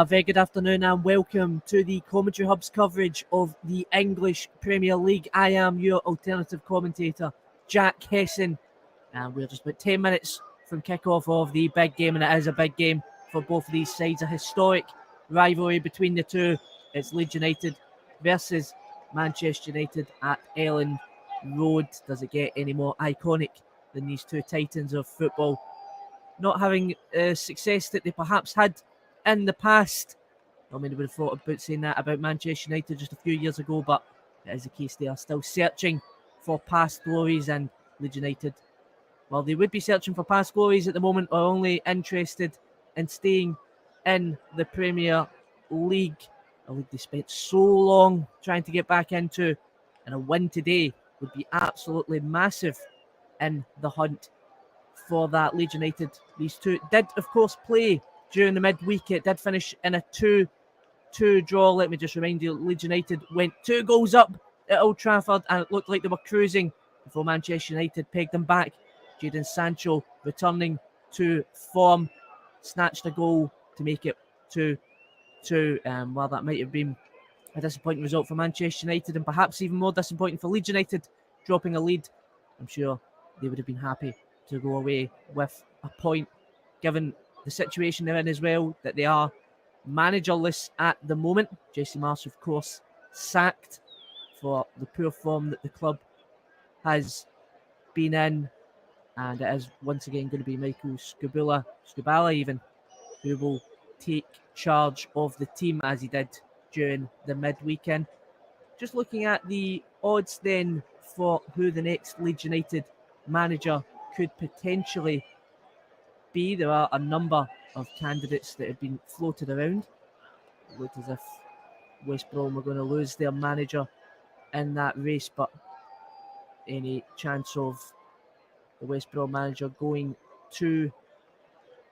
Very good afternoon and welcome to the Commentary Hub's coverage of the English Premier League. I am your alternative commentator, Jack Hesson, and we're just about 10 minutes from kick-off of the big game, and it is a big game for both of these sides. A historic rivalry between the two. It's Leeds United versus Manchester United at Elland Road. Does it get any more iconic than these two titans of football not having success that they perhaps had in the past? Not many would have thought about saying that about Manchester United just a few years ago, but it is the case. They are still searching for past glories, and Leeds United, well, they would be searching for past glories at the moment, are only interested in staying in the Premier League, a league they spent so long trying to get back into, and a win today would be absolutely massive in the hunt for that. Leeds United, these two did of course play during the midweek. It did finish in a 2-2 draw. Let me just remind you, Leeds United went 2 goals up at Old Trafford, and it looked like they were cruising before Manchester United pegged them back. Jadon Sancho returning to form, snatched a goal to make it 2-2. While that might have been a disappointing result for Manchester United, and perhaps even more disappointing for Leeds United, dropping a lead, I'm sure they would have been happy to go away with a point, given the situation they're in as well, that they are managerless at the moment. Jesse Marsh, of course, sacked for the poor form that the club has been in, and it is once again going to be Michael Scubala even, who will take charge of the team as he did during the midweekend. Just looking at the odds then for who the next Leeds United manager could potentially be, there are a number of candidates that have been floated around. It looked as if West Brom were going to lose their manager in that race, but any chance of the West Brom manager going to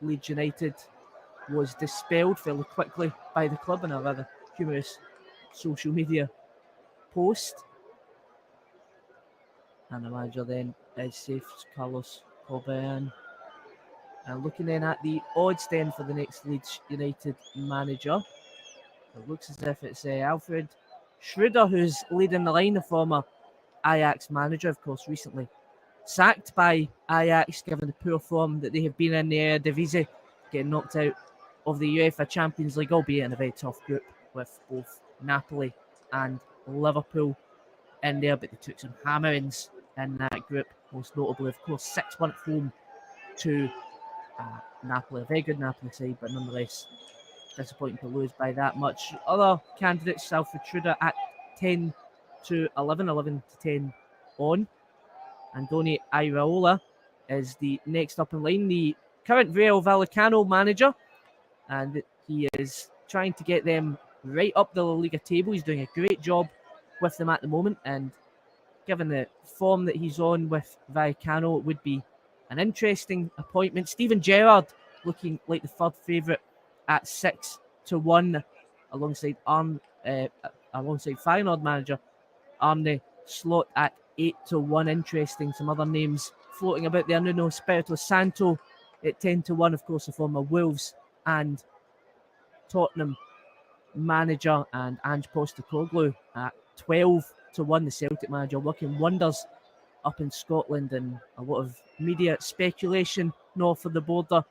Leeds United was dispelled fairly quickly by the club in a rather humorous social media post. And the manager then is safe, Carlos Corberan. And looking then at the odds then for the next Leeds United manager, it looks as if it's Alfred Schroeder who's leading the line, the former Ajax manager, of course, recently sacked by Ajax, given the poor form that they have been in the Eredivisie, getting knocked out of the UEFA Champions League, albeit in a very tough group with both Napoli and Liverpool in there, but they took some hammerings in that group, most notably, of course, 6-1 at home to Napoli, a very good Napoli side, but nonetheless disappointing to lose by that much. Other candidates, Alfred Schroeder at 10 to 11, 11 to 10 on. Andoni Iraola is the next up in line, the current Rayo Vallecano manager, and he is trying to get them right up the La Liga table. He's doing a great job with them at the moment, and given the form that he's on with Vallecano, it would be an interesting appointment. Steven Gerrard looking like the third favourite at 6-1, alongside Feyenoord manager Arne Slot at 8-1. Interesting. Some other names floating about there. Nuno Espirito Santo at 10-1, of course, the former Wolves and Tottenham manager, and Ange Postecoglou at 12-1, the Celtic manager, working wonders up in Scotland, and a lot of media speculation north of the border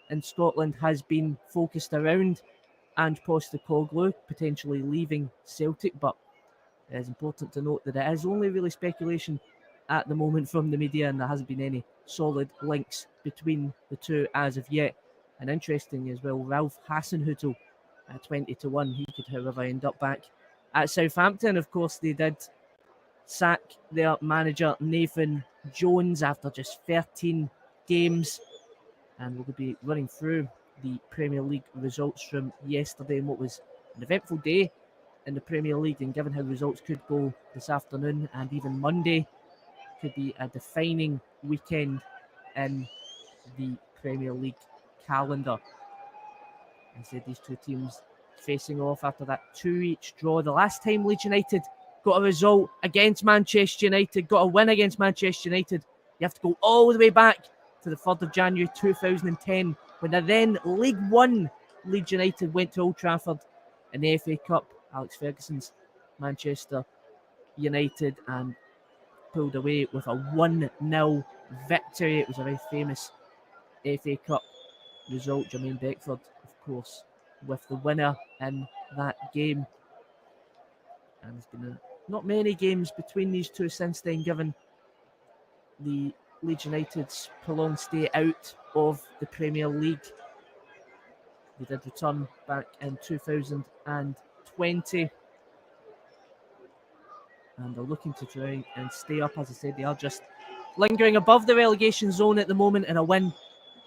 in Scotland has been focused around Ange Postecoglou potentially leaving Celtic, but it is important to note that it is only really speculation at the moment from the media, and there hasn't been any solid links between the two as of yet. And interesting as well, Ralph Hasenhüttl at 20-1. He could, however, end up back at Southampton. Of course, they did sack their manager Nathan Jones after just 13 games. And we'll be running through the Premier League results from yesterday and what was an eventful day in the Premier League. And given how results could go this afternoon and even Monday, could be a defining weekend in the Premier League calendar. I said these two teams facing off after that 2-each draw. The last time Leeds United got a result against Manchester United, got a win against Manchester United, you have to go all the way back to the 3rd of January 2010 when the then League One Leeds United went to Old Trafford in the FA Cup, Alex Ferguson's Manchester United, and pulled away with a 1-0 victory. It was a very famous FA Cup result. Jermaine Beckford, of course, with the winner in that game. And there's been not many games between these two since then, given the Leeds United's prolonged stay out of the Premier League. They did return back in 2020. And they're looking to try and stay up. As I said, they are just lingering above the relegation zone at the moment, and a win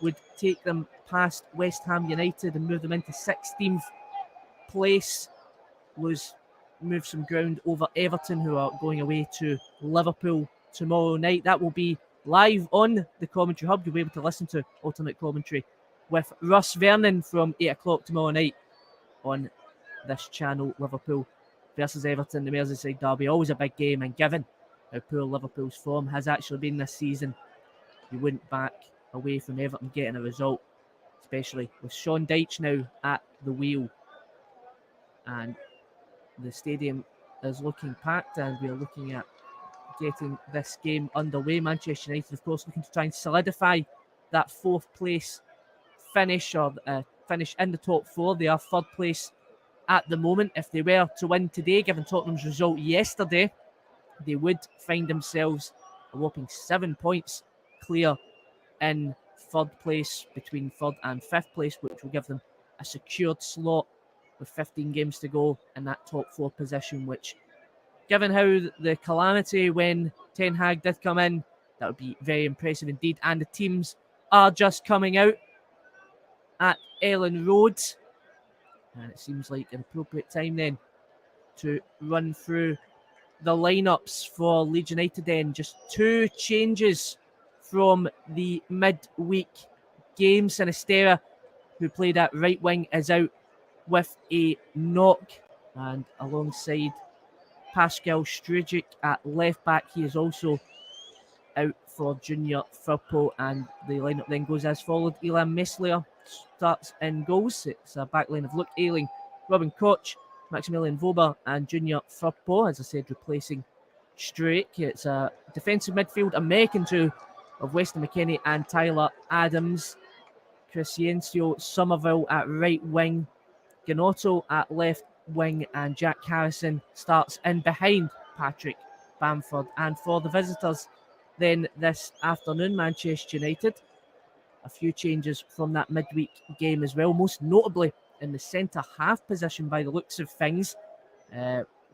would take them past West Ham United and move them into 16th place. Move some ground over Everton, who are going away to Liverpool tomorrow night. That will be live on the Commentary Hub. You'll be able to listen to alternate commentary with Russ Vernon from 8 o'clock tomorrow night on this channel. Liverpool versus Everton, the Merseyside derby, always a big game, and given how poor Liverpool's form has actually been this season, you wouldn't back away from Everton getting a result, especially with Sean Dyche now at the wheel. And the stadium is looking packed, and we are looking at getting this game underway. Manchester United, of course, looking to try and solidify that 4th place finish, or finish in the top 4. They are 3rd place at the moment. If they were to win today, given Tottenham's result yesterday, they would find themselves a whopping 7 points clear in 3rd place, between 3rd and 5th place, which will give them a secured slot with 15 games to go in that top 4 position, which, given how the calamity when Ten Hag did come in, that would be very impressive indeed. And the teams are just coming out at Ellen Road, and it seems like an appropriate time then to run through the lineups for Leeds United. Then just 2 changes from the midweek game. Sinistera, who played at right wing, is out with a knock, and alongside Pascal Strujic at left back, he is also out for Junior Firpo. And the lineup then goes as followed. Ilham Meslier starts in goals. It's a backline of Luke Ayling, Robin Koch, Maximilian Vober, and Junior Firpo, as I said, replacing Struijk. It's a defensive midfield, a American two of Weston McKennie and Tyler Adams. Crescencio Somerville at right wing, Gnotto at left wing, and Jack Harrison starts in behind Patrick Bamford. And for the visitors then this afternoon, Manchester United, a few changes from that midweek game as well, most notably in the centre half position by the looks of things.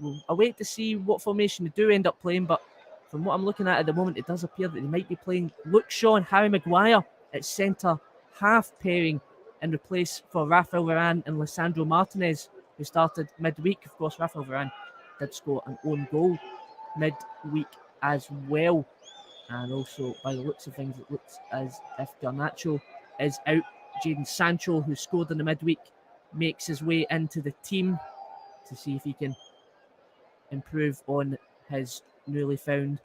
We'll await to see what formation they do end up playing, but from what I'm looking at the moment, it does appear that they might be playing Luke Shaw and Harry Maguire at centre half pairing in replace for Rafael Varane and Lisandro Martinez, who started midweek. Of course, Rafael Varane did score an own goal midweek as well. And also, by the looks of things, it looks as if Garnacho is out. Jadon Sancho, who scored in the midweek, makes his way into the team to see if he can improve on his newly found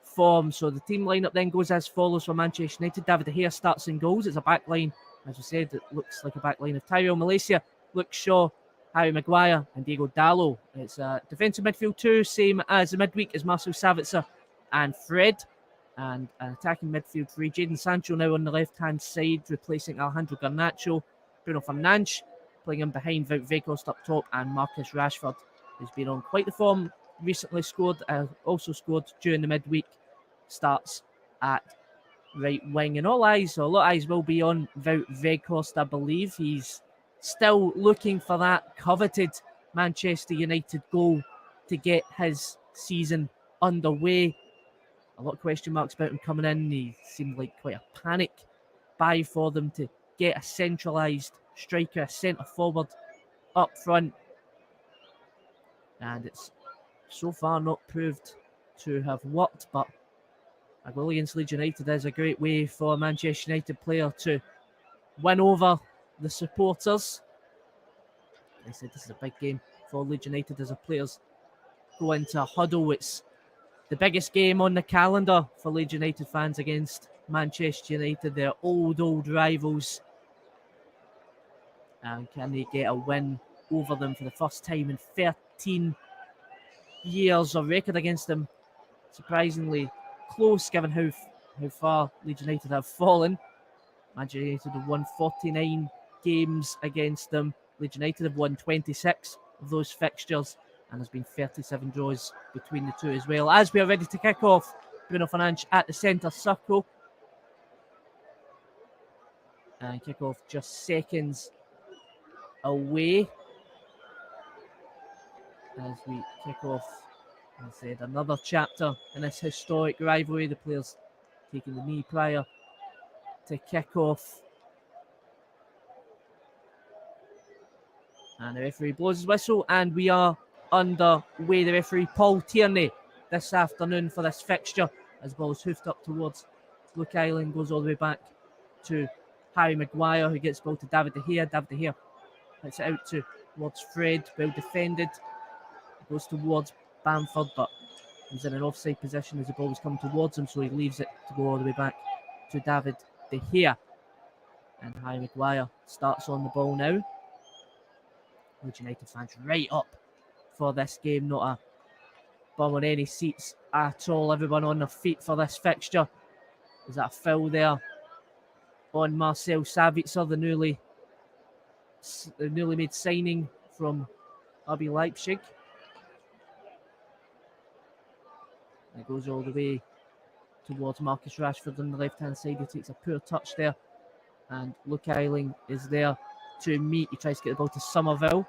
form. So the team lineup then goes as follows for Manchester United. David De Gea starts in goals. It's a back line, as we said, it looks like a back line of Tyrell Malacia, Luke Shaw, Harry Maguire, and Diego Dallo. It's a defensive midfield too, same as the midweek, as Marcel Savitzer and Fred. And an attacking midfield three. Jadon Sancho now on the left-hand side, replacing Alejandro Garnacho. Bruno Fernandes playing in behind, Wout Weghorst up top, and Marcus Rashford, who's been on quite the form recently, also scored during the midweek, starts at right wing. And a lot of eyes will be on Wout Weghorst, I believe. He's still looking for that coveted Manchester United goal to get his season underway. A lot of question marks about him coming in. He seemed like quite a panic buy for them to get a centralised striker, a centre forward up front. And it's so far not proved to have worked, but a goal against Leeds United is a great way for a Manchester United player to win over the supporters. They said this is a big game for Leeds United as the players go into a huddle. It's the biggest game on the calendar for Leeds United fans against Manchester United. They're old rivals. And can they get a win over them for the first time in 13 years? A record against them surprisingly close given how far Leeds United have fallen. Manchester United have won 49 games against them. Leeds United have won 26 of those fixtures, and there's been 37 draws between the two as well. As we are ready to kick off, Bruno Fernandes at the centre circle. And kick off just seconds away. As we kick off, as I said, another chapter in this historic rivalry. The players taking the knee prior to kick off. And the referee blows his whistle, and we are underway. The referee, Paul Tierney, this afternoon for this fixture, as the ball is hoofed up towards Luke Island, goes all the way back to Harry Maguire, who gets the ball to David De Gea. David De Gea puts it out towards Fred, well defended. Goes towards Bamford, but he's in an offside position as the ball was coming towards him, so he leaves it to go all the way back to David De Gea. And Harry Maguire starts on the ball now. Leeds United fans right up for this game, not a bum on any seats at all. Everyone on their feet for this fixture. Is that a foul there on Marcel Sabitzer, the newly made signing from RB Leipzig? And it goes all the way towards Marcus Rashford on the left-hand side. He takes a poor touch there. And Luke Ayling is there to meet. He tries to get the ball to Somerville.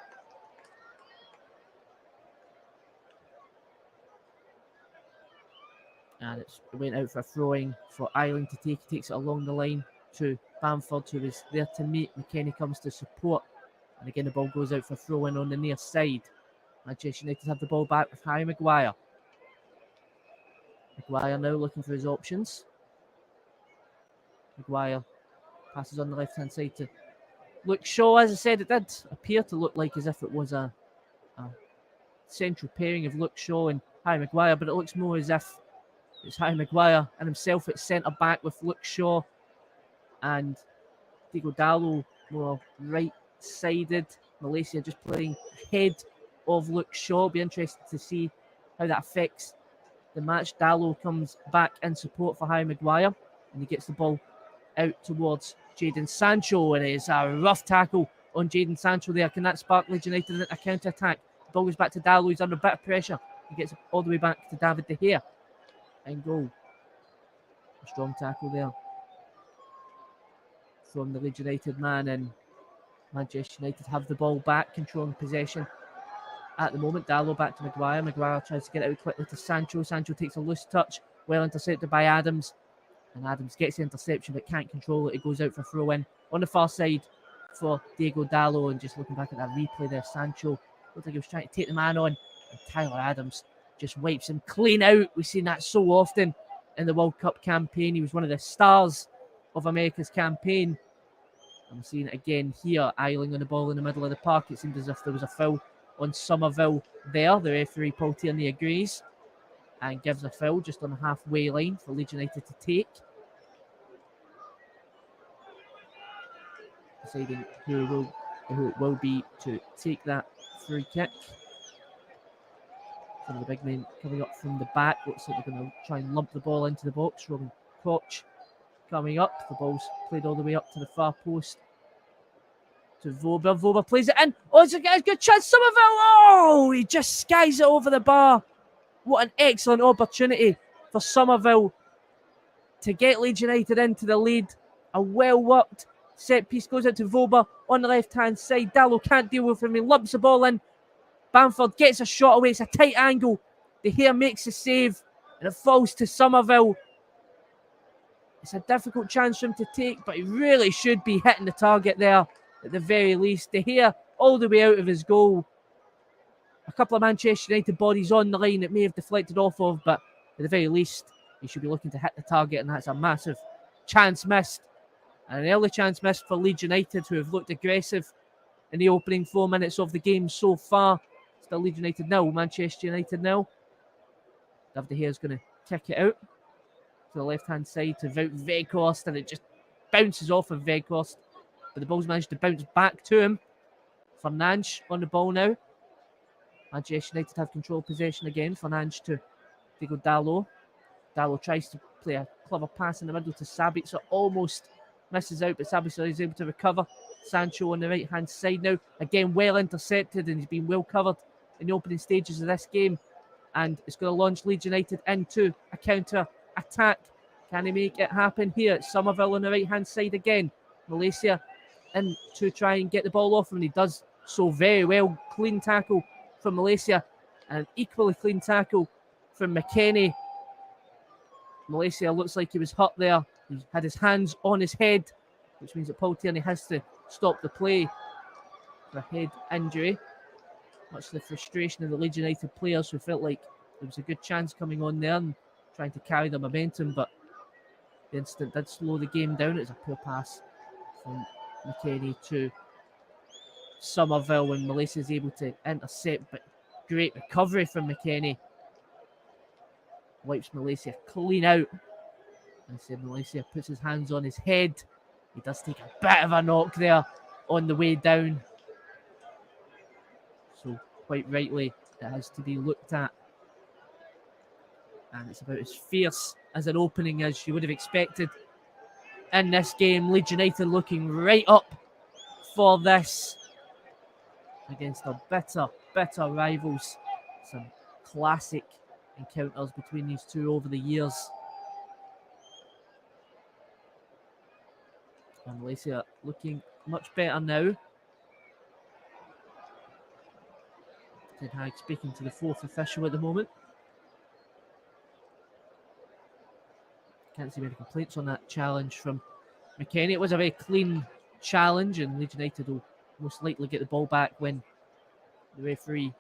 And it went out for a throwing for Ayling to take. He takes it along the line to Bamford, who is there to meet. McKennie comes to support. And again, the ball goes out for throwing on the near side. Manchester United have the ball back with Harry Maguire. Maguire now looking for his options. Maguire passes on the left-hand side to Luke Shaw. As I said, it did appear to look like as if it was a central pairing of Luke Shaw and Harry Maguire, but it looks more as if it's Harry Maguire and himself at centre-back with Luke Shaw and Diogo Dalot more right-sided. Malaysia just playing ahead of Luke Shaw. Be interested to see how that affects the match. Dalot comes back in support for Harry Maguire, and he gets the ball out towards Jadon Sancho, and it is a rough tackle on Jadon Sancho there. Can that spark Leeds United a counter-attack? The ball goes back to Dalot. He's under a bit of pressure. He gets it all the way back to David De Gea. And goal. A strong tackle there from the Leeds United man, and Manchester United have the ball back, controlling possession at the moment. Dalot back to Maguire. Maguire tries to get it out quickly to Sancho. Sancho takes a loose touch, well intercepted by Adams. And Adams gets the interception but can't control it. It goes out for throw-in on the far side for Diogo Dalot. And just looking back at that replay there, Sancho looked like he was trying to take the man on. And Tyler Adams just wipes him clean out. We've seen that so often in the World Cup campaign. He was one of the stars of America's campaign. I'm seeing it again here. Ayling on the ball in the middle of the park. It seemed as if there was a foul on Somerville there. The referee, Paul Tierney, agrees and gives a foul just on the halfway line for Leeds United to take. Deciding who it will be to take that free kick. Some of the big men coming up from the back. Looks like they're going to try and lump the ball into the box. Robin Koch coming up. The ball's played all the way up to the far post to Vober. Vober plays it in. Oh, it's a good chance. Somerville. Oh, he just skies it over the bar. What an excellent opportunity for Somerville to get Leeds United into the lead. A well-worked set piece goes out to Vober on the left-hand side. Dalot can't deal with him. He lumps the ball in Bamford gets a shot away. It's a tight angle. De Gea makes the save, and it falls to Somerville. It's a difficult chance for him to take, but he really should be hitting the target there at the very least. De Gea all the way out of his goal. A couple of Manchester United bodies on the line that may have deflected off of, but at the very least, he should be looking to hit the target, and that's a massive chance missed. And an early chance missed for Leeds United, who have looked aggressive in the opening 4 minutes of the game so far. Still Leeds United 0, Manchester United 0. David De Gea is going to kick it out to the left-hand side to Wout Weghorst, and it just bounces off of Weghorst. But the ball's managed to bounce back to him. Fernandes on the ball now. Manchester United have control possession again. Fernandes to Diego Dalot. Dalot tries to play a clever pass in the middle to Sabitzer. Almost misses out, but Sabitzer is able to recover. Sancho on the right-hand side now. Again, well intercepted, and he's been well covered in the opening stages of this game. And it's going to launch Leeds United into a counter-attack. Can he make it happen here? It's Somerville on the right-hand side again. Malaysia in to try and get the ball off him, and he does so very well. Clean tackle from Malaysia, and an equally clean tackle from McKennie. Malaysia looks like he was hurt there. He had his hands on his head, which means that Paul Tierney has to stop the play for a head injury. Much to the frustration of the Leeds United players, who felt like there was a good chance coming on there and trying to carry the momentum, but the incident did slow the game down. It was a poor pass from McKennie to Somerville when Malaysia is able to intercept, but great recovery from McKennie. Wipes Malaysia clean out. And so Malaysia puts his hands on his head. He does take a bit of a knock there on the way down. So quite rightly, it has to be looked at. And it's about as fierce as an opening as you would have expected in this game. Leeds United looking right up for this against our bitter rivals. Some classic encounters between these two over the years. And Malaysia looking much better now. Ten Hag speaking to the fourth official at the moment. Can't see any complaints on that challenge from McKennie. It was a very clean challenge, and Leeds United will most likely get the ball back when the referee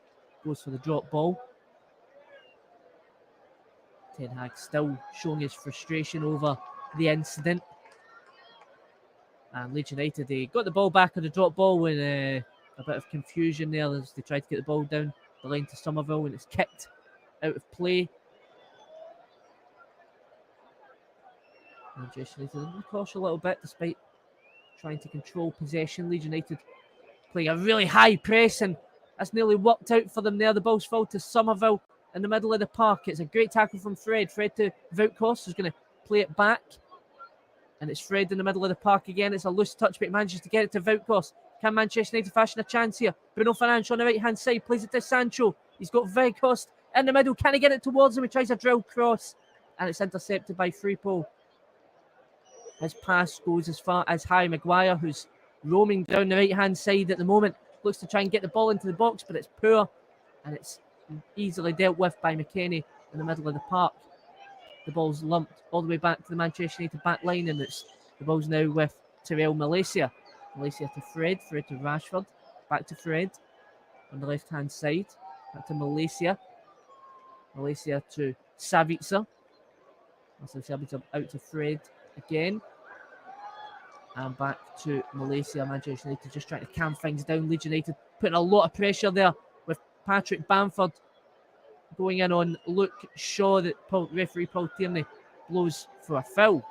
goes for the drop ball. Ten Hag still showing his frustration over the incident. And Leeds United, they got the ball back on the drop ball with a bit of confusion there as they tried to get the ball down the line to Somerville, and it's kicked out of play. Manchester United in the course a little bit despite trying to control possession. Leeds United playing a really high press, and that's nearly worked out for them there. The ball's fall to Somerville in the middle of the park. It's a great tackle from Fred. Fred to Wout, who's going to play it back. And it's Fred in the middle of the park again. It's a loose touch, but he manages to get it to Wout. Can Manchester United fashion a chance here? Bruno Fernandes on the right-hand side plays it to Sancho. He's got Wout in the middle. Can he get it towards him? He tries a drill cross, and it's intercepted by Frimpong. His pass goes as far as Harry Maguire, who's roaming down the right-hand side at the moment. Looks to try and get the ball into the box, but it's poor, and it's easily dealt with by McKennie in the middle of the park. The ball's lumped all the way back to the Manchester United back line, and the ball's now with Terrell Malaysia. Malaysia to Fred, Fred to Rashford, back to Fred on the left-hand side, back to Malaysia. Malaysia to Sabitzer. Also Sabitzer out to Fred again. And back to Malaysia. Manchester United just trying to calm things down. Leeds United putting a lot of pressure there with Patrick Bamford going in on Luke Shaw, that referee Paul Tierney blows for a foul.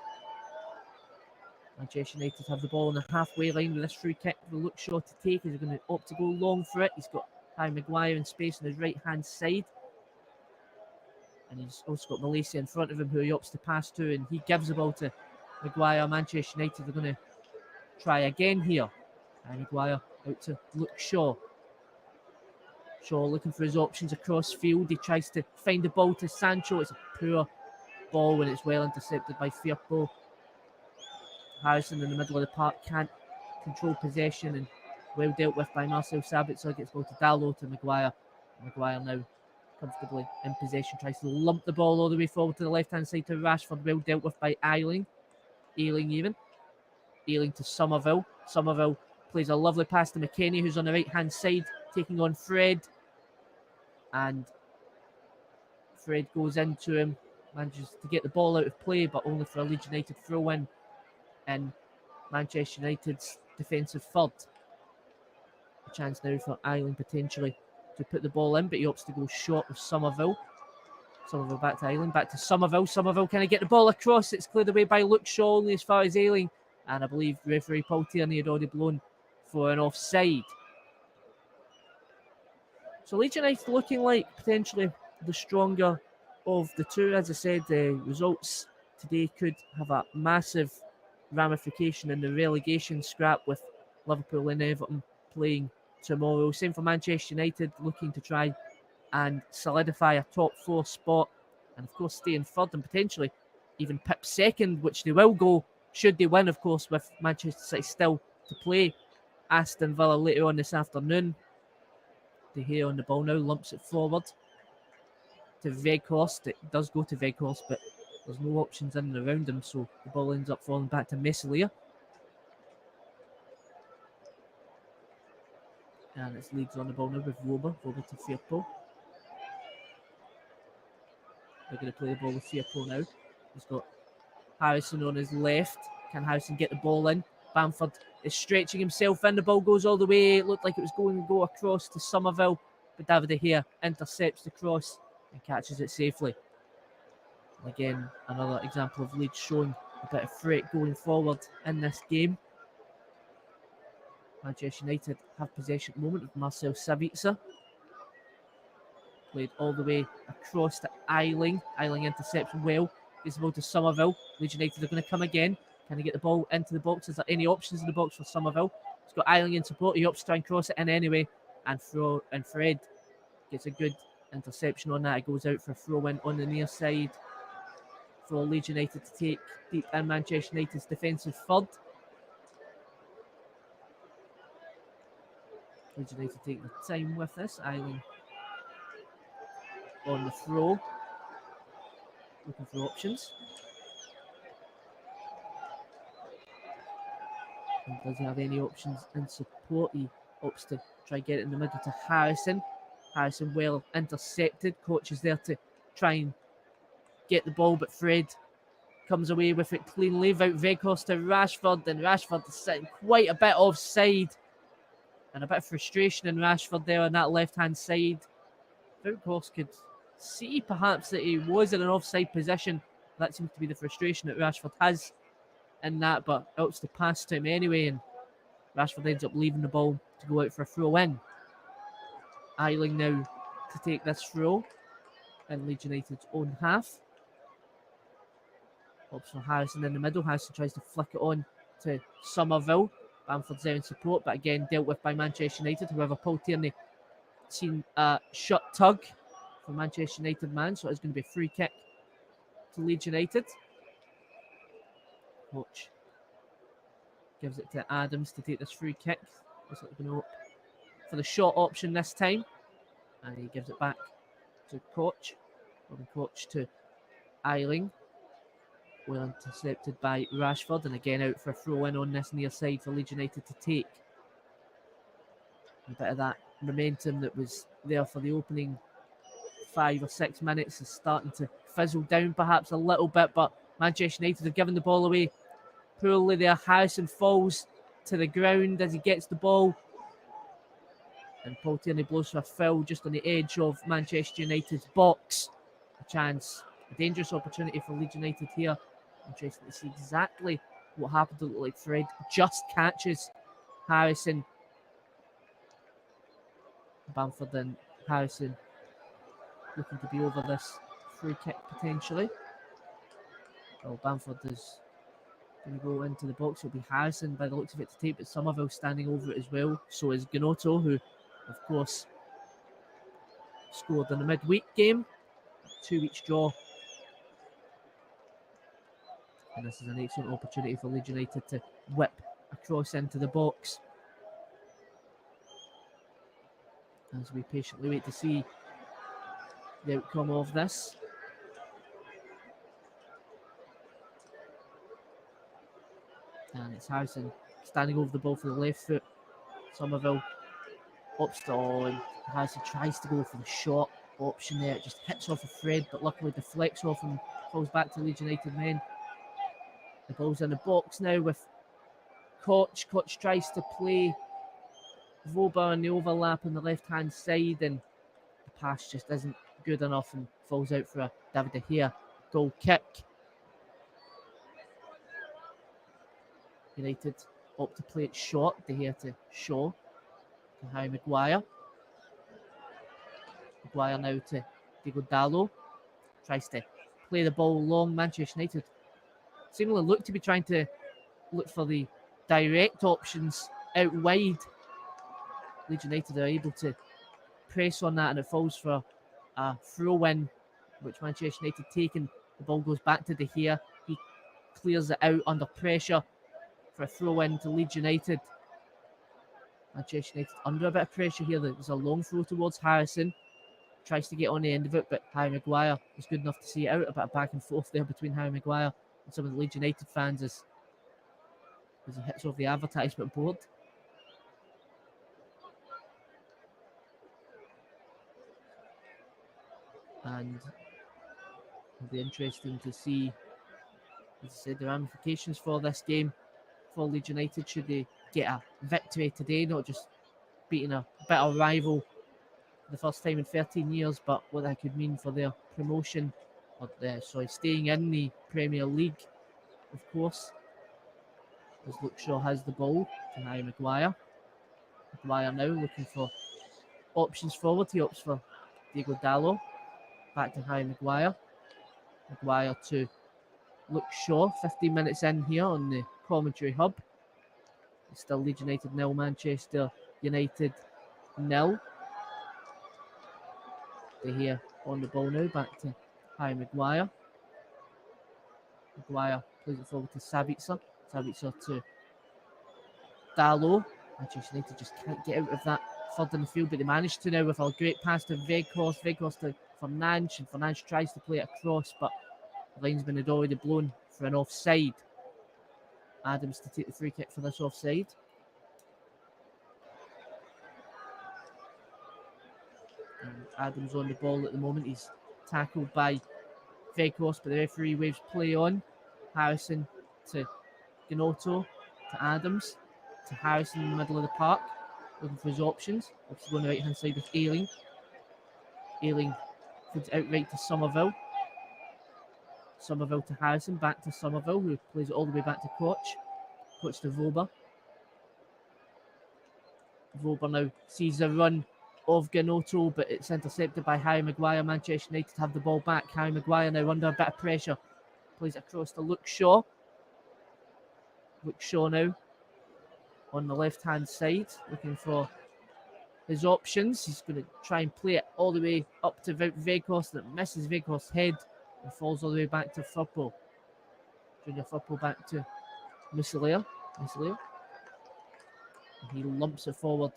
Manchester United have the ball on the halfway line with this free kick for Luke Shaw to take. He's going to opt to go long for it. He's got Harry Maguire in space on his right-hand side. And he's also got Malaysia in front of him, who he opts to pass to, and he gives the ball to Maguire. Manchester United are going to try again here. And Maguire out to Luke Shaw. Shaw looking for his options across field. He tries to find the ball to Sancho. It's a poor ball when it's well intercepted by Firpo. Harrison in the middle of the park can't control possession, and well dealt with by Marcel Sabitzer. Gets ball to Dalot to Maguire. Maguire now comfortably in possession, tries to lump the ball all the way forward to the left-hand side to Rashford, well dealt with by Ayling to Somerville. Somerville plays a lovely pass to McKennie, who's on the right-hand side, taking on Fred. And Fred goes into him, manages to get the ball out of play, but only for a Leeds United throw-in Manchester United's defensive third. A chance now for Ayling potentially to put the ball in, but he opts to go short with Somerville. Somerville back to Ayling, back to Somerville. Somerville can get the ball across. It's cleared away by Luke Shaw, only as far as Ayling. And I believe referee Paul Tierney had already blown for an offside. So Leeds United looking like potentially the stronger of the two. As I said, the results today could have a massive ramification in the relegation scrap, with Liverpool and Everton playing tomorrow. Same for Manchester United, looking to try and solidify a top four spot, and of course stay in third and potentially even pip second, which they will go should they win, of course, with Manchester City still to play Aston Villa later on this afternoon. De Gea on the ball now, lumps it forward to Weghorst. It does go to Weghorst, but there's no options in and around him, so the ball ends up falling back to Meslier. And it's Leeds on the ball now with Rober to Firpo. They're going to play the ball with Firpo now. He's got Harrison on his left. Can Harrison get the ball in? Bamford is stretching himself in. The ball goes all the way. It looked like it was going to go across to Somerville, but David De Gea intercepts the cross and catches it safely. Again, another example of Leeds showing a bit of threat going forward in this game. Manchester United have possession at the moment with Marcel Sabitzer. Played all the way across to Ayling. Ayling intercepts well. Gives the ball to Somerville. Leeds United are going to come again. Can he get the ball into the box? Is there any options in the box for Somerville? He's got Ayling in support. He opts to try and cross it in anyway. And Fred gets a good interception on that. It goes out for a throw-in on the near side for Leeds United to take deep in Manchester United's defensive third. Leeds United take the time with this. Ayling on the throw, looking for options. And does he have any options in support? He opts to try and get it in the middle to Harrison. Harrison well intercepted. Coach is there to try and get the ball, but Fred comes away with it cleanly. Out Weghorst to Rashford, and Rashford is sitting quite a bit offside. And a bit of frustration in Rashford there on that left-hand side. Weghorst could see perhaps that he was in an offside position. That seems to be the frustration that Rashford has in that, but helps to pass to him anyway, and Rashford ends up leaving the ball to go out for a throw-in. Ayling now to take this throw in Leeds United's own half. Opts for Harrison in the middle. Harrison tries to flick it on to Somerville. Bamford's there in support, but again dealt with by Manchester United. However, Paul Tierney seen a shot tug for Manchester United man, so it's going to be a free kick to Leeds United. Coach gives it to Adams to take this free kick. Looks like they're going to opt for the short option this time, and he gives it back to Koch. Robin Koch to Ayling. Well intercepted by Rashford, and again out for a throw-in on this near side for Leeds United to take. A bit of that momentum that was there for the opening 5 or 6 minutes is starting to fizzle down perhaps a little bit, but Manchester United have given the ball away poorly there. Harrison falls to the ground as he gets the ball, and Paul Tierney blows for a foul just on the edge of Manchester United's box. A dangerous opportunity for Leeds United here. Interesting to see exactly what happened. It looked like Fred just catches Harrison. Bamford and Harrison looking to be over this free kick potentially. Well, Bamford is going to go into the box. It'll be Harrison by the looks of it to take, but Somerville standing over it as well. So is Gnotto, who of course scored in the midweek game. 2 weeks draw. And this is an excellent opportunity for Leeds United to whip across into the box. as we patiently wait to see the outcome of this. And it's Harrison standing over the ball for the left foot. Somerville opts on. Harrison tries to go for the shot option there. It just hits off of Fred, but luckily deflects off and falls back to Leeds United men. The ball's in the box now with Koch. Koch tries to play Voba on the overlap on the left-hand side, and the pass just isn't good enough and falls out for a David De Gea goal kick. United opt to play it short. De Gea to Shaw. To Harry Maguire. Maguire now to Diego Dallo. Tries to play the ball long. Manchester United seemingly look to be trying to look for the direct options out wide. Leeds United are able to press on that, and it falls for a throw-in, which Manchester United take, and the ball goes back to De Gea. He clears it out under pressure for a throw-in to Leeds United. Manchester United under a bit of pressure here. There's a long throw towards Harrison. Tries to get on the end of it, but Harry Maguire was good enough to see it out. A bit of back and forth there between Harry Maguire and some of the Leeds United fans as he hits off the advertisement board. And it'll be interesting to see, as I said, the ramifications for this game for Leeds United should they get a victory today, not just beating a bitter rival for the first time in 13 years, but what that could mean for their promotion, or staying in the Premier League, of course. As Luke Shaw has the ball to Harry Maguire. Maguire now looking for options forward. He opts for Diego Dallo. Back to Harry Maguire. Maguire to Luke Shaw. 15 minutes in here on the commentary hub. It's still Leeds United 0, Manchester United 0. They're here on the ball now. Back to Harry Maguire. Maguire plays it forward to Sabitzer. Sabitzer to Dallo. Manchester United just can't get out of that third in the field, but they managed to now with a great pass to Weghorst. Weghorst to Fernandes, and Fernandes tries to play it across, but the linesman had already blown for an offside. Adams to take the free kick for this offside. And Adams on the ball at the moment. He's tackled by Weghorst, but the referee waves play on. Harrison to Gnotto, to Adams, to Harrison in the middle of the park, looking for his options. Obviously on the right hand side with Ayling. Ayling feeds it outright to Somerville. Somerville to Harrison, back to Somerville, who plays it all the way back to Koch. Koch to Voba. Voba now sees the run of Gnotto, but it's intercepted by Harry Maguire. Manchester United have the ball back. Harry Maguire now under a bit of pressure. Plays it across to Luke Shaw. Luke Shaw now on the left-hand side, looking for his options. He's going to try and play it all the way up to Weghorst, and it misses Weghorst's head and falls all the way back to Firpo. Junior Firpo back to Mussoleo. And he lumps it forward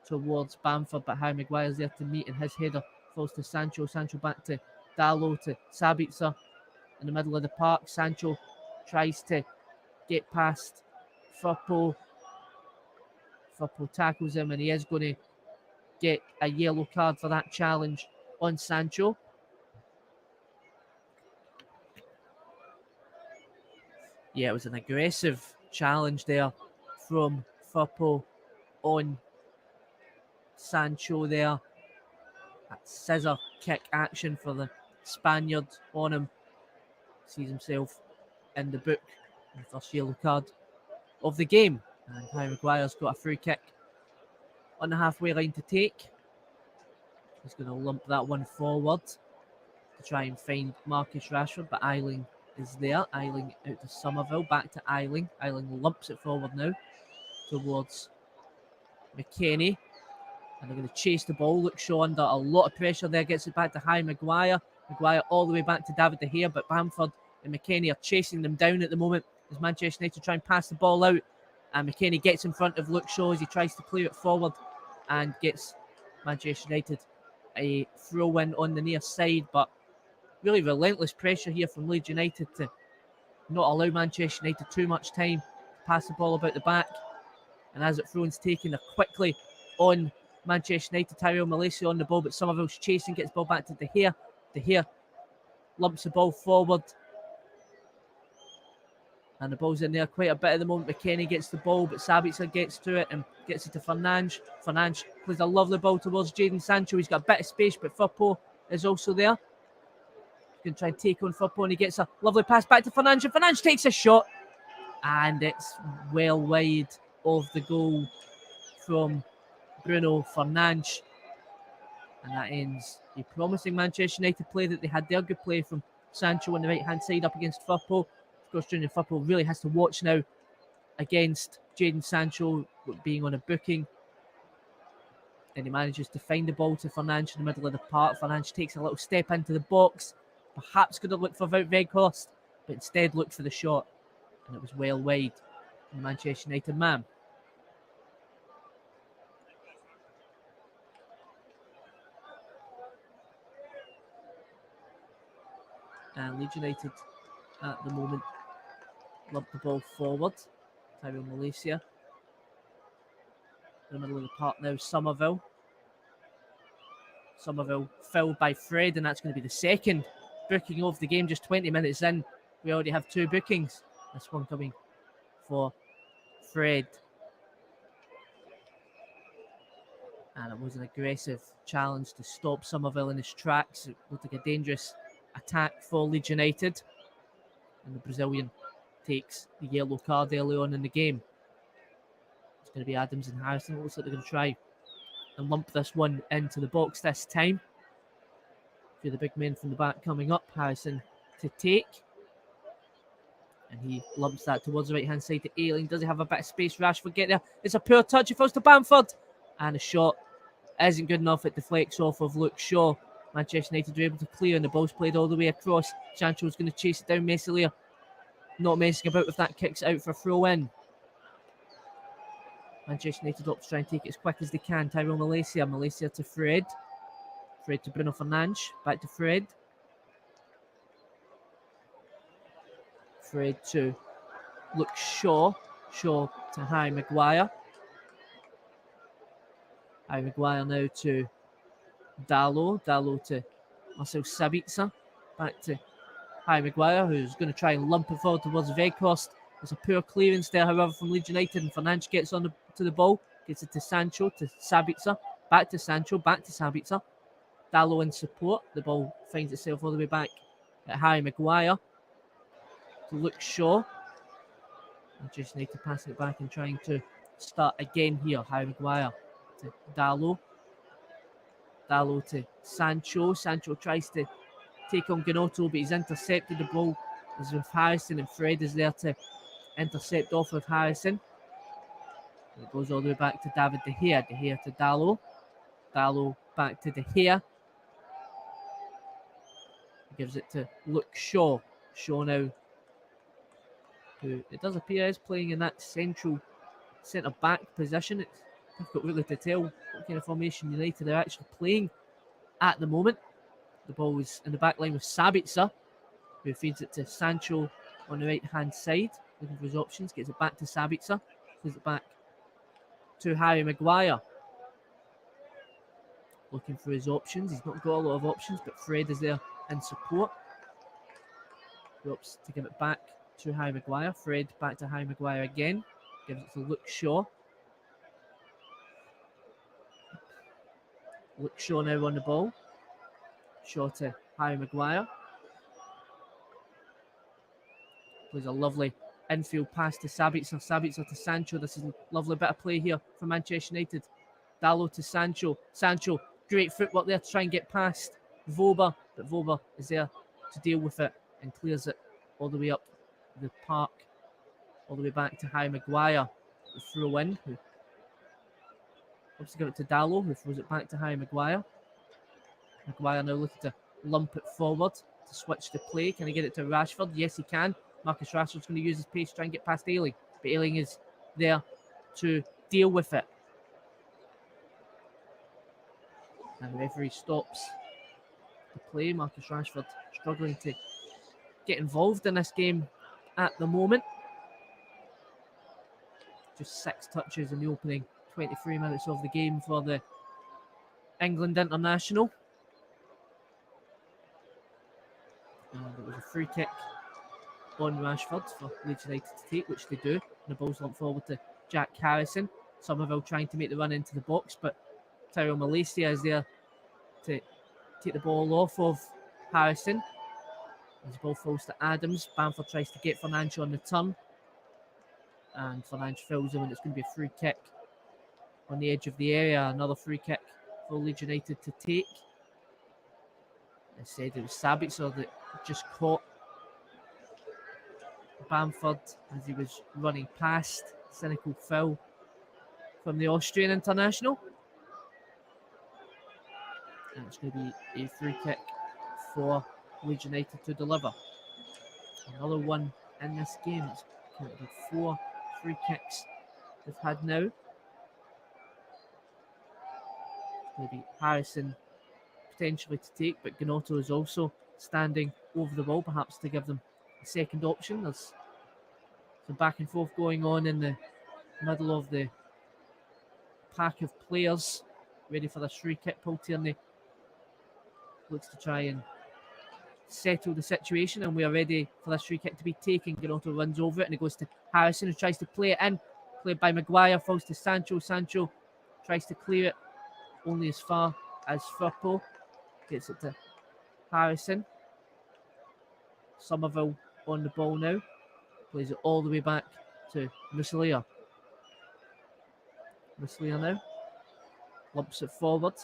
towards Bamford, but Harry Maguire's there to meet, and his header falls to Sancho. Sancho back to Dallo, to Sabitzer in the middle of the park. Sancho tries to get past Firpo. Firpo tackles him, and he is going to get a yellow card for that challenge on Sancho. Yeah, it was an aggressive challenge there from Firpo on Sancho there. That scissor kick action for the Spaniard on him. Sees himself in the book. The first yellow card of the game. And Harry Maguire's got a free kick on the halfway line to take. He's going to lump that one forward to try and find Marcus Rashford, but Ayling is there. Ayling out to Somerville, back to Ayling. Ayling lumps it forward now towards McKennie. And they're going to chase the ball. Luke Shaw under a lot of pressure there. Gets it back to Harry Maguire. Maguire all the way back to David De Gea, but Bamford and McKennie are chasing them down at the moment as Manchester United try and pass the ball out. And McKennie gets in front of Luke Shaw as he tries to clear it forward and gets Manchester United a throw-in on the near side, but really relentless pressure here from Leeds United to not allow Manchester United too much time to pass the ball about the back. And as it throws taken quickly on Manchester United, Tyrell Malaysia on the ball, but Somerville's chasing, gets the ball back to De Gea. De Gea lumps the ball forward. And the ball's in there quite a bit at the moment. McKennie gets the ball, but Sabitzer gets to it and gets it to Fernandes. Fernandes plays a lovely ball towards Jadon Sancho. He's got a bit of space, but Firpo is also there. He's going to try and take on Firpo, and he gets a lovely pass back to Fernandes. And Fernandes takes a shot, and it's well wide of the goal from Bruno Fernandes. And that ends a promising Manchester United play that they had there. Good play from Sancho on the right-hand side up against Firpo. Of course, Junior Firpo really has to watch now against Jadon Sancho being on a booking. And he manages to find the ball to Fernandes in the middle of the park. Fernandes takes a little step into the box. Perhaps could have looked for Wout Weghorst, but instead looked for the shot. And it was well wide from the Manchester United man. And Leeds United at the moment lump the ball forward. Tyrell Malaysia. In the middle of the park now, Somerville. Somerville filled by Fred, and that's going to be the second booking of the game. Just 20 minutes in, we already have 2 bookings. This one coming for Fred. And it was an aggressive challenge to stop Somerville in his tracks. It looked like a dangerous attack for Leeds United. And the Brazilian takes the yellow card early on in the game. It's going to be Adams and Harrison. It looks like they're going to try and lump this one into the box this time. A few of the big men from the back coming up. Harrison to take. And he lumps that towards the right-hand side to Ayling. Does he have a bit of space? Rashford get there. It's a poor touch. It falls to Bamford. And a shot isn't good enough. It deflects off of Luke Shaw. Manchester United were able to clear, and the ball's played all the way across. Sancho's going to chase it down. Meslier not messing about with that, kicks out for a throw-in. Manchester United opt to try and take it as quick as they can. Tyrell Malaysia. Malaysia to Fred. Fred to Bruno Fernandes. Back to Fred. Fred to Luke Shaw. Shaw to Harry Maguire. Harry Maguire now to Dalot. Dalot to Marcel Sabitzer. Back to Harry Maguire, who's going to try and lump it forward towards Weghorst. There's a poor clearance there, however, from Leeds United, and Fernandes gets on to the ball, gets it to Sancho, to Sabitzer, back to Sancho, back to Sabitzer. Dalot in support. The ball finds itself all the way back at Harry Maguire. To Luke Shaw. Manchester United passing it back and trying to start again here. Harry Maguire to Dalot. Dalot to Sancho. Sancho tries to take on Gnotto, but he's intercepted. The ball is with Harrison, and Fred is there to intercept off of Harrison. And it goes all the way back to David De Gea. De Gea to Dalot. Dalot back to De Gea. He gives it to Luke Shaw. Shaw now, who it does appear is playing in that central centre-back position. It's difficult really to tell what kind of formation United are actually playing at the moment. The ball is in the back line with Sabitzer, who feeds it to Sancho on the right-hand side, looking for his options, gets it back to Sabitzer, plays it back to Harry Maguire. Looking for his options. He's not got a lot of options, but Fred is there in support. He opts to give it back to Harry Maguire. Fred back to Harry Maguire again. Gives it to Luke Shaw. Luke Shaw now on the ball. Shaw to Harry Maguire. Plays a lovely infield pass to Sabitzer. Sabitzer to Sancho. This is a lovely bit of play here for Manchester United. Dalot to Sancho. Sancho, great footwork there to try and get past Vober, but Vober is there to deal with it and clears it all the way up the park, all the way back to Harry Maguire. The throw in, who obviously give it to Dalot, who throws it back to Harry Maguire. Maguire now looking to lump it forward to switch the play. Can he get it to Rashford? Yes, he can. Marcus Rashford's going to use his pace to try and get past Ayling, but Ayling is there to deal with it. And the referee stops the play. Marcus Rashford struggling to get involved in this game at the moment. Just 6 touches in the opening 23 minutes of the game for the England international. And it was a free kick on Rashford for Leeds United to take, which they do. And the ball's lumped forward to Jack Harrison. Somerville trying to make the run into the box, but Tyrell Malaysia is there to take the ball off of Harrison. As the ball falls to Adams, Bamford tries to get Fernandes on the turn. And Fernandes fills him, and it's going to be a free kick on the edge of the area. Another free kick for Leeds United to take. I said it was Sabitzer that just caught Bamford as he was running past. Cynical foul from the Austrian international. And it's going to be a free kick for Leeds United to deliver. Another one in this game. It's going to be 4 free kicks they've had now. It's going to be Harrison potentially to take, but Gnotto is also standing over the ball, perhaps to give them a second option. There's some back and forth going on in the middle of the pack of players ready for this free kick. Paul Tierney looks to try and settle the situation, and we are ready for this free kick to be taken. Gnotto runs over it and it goes to Harrison, who tries to play it in. Played by Maguire, falls to Sancho. Sancho tries to clear it only as far as Firpo. Gets it to Harrison. Somerville on the ball now. Plays it all the way back to Muslia. Muslia now. Lumps it forward.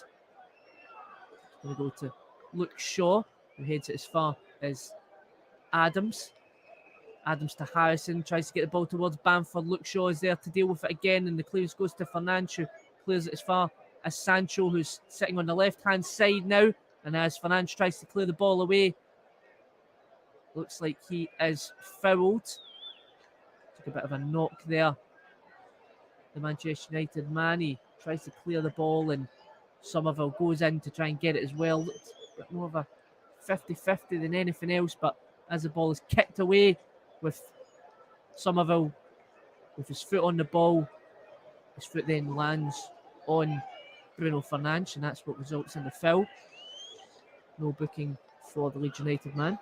Going to go to Luke Shaw, who heads it as far as Adams. Adams to Harrison. Tries to get the ball towards Bamford. Luke Shaw is there to deal with it again. And the clearance goes to Fernandes, who clears it as far as Sancho, who's sitting on the left-hand side now. And as Fernandes tries to clear the ball away, looks like he is fouled. Took a bit of a knock there. The Manchester United man, he tries to clear the ball and Somerville goes in to try and get it as well. It's a bit more of a 50-50 than anything else, but as the ball is kicked away with Somerville with his foot on the ball, his foot then lands on Bruno Fernandes, and that's what results in the foul. No booking for the Leeds United man.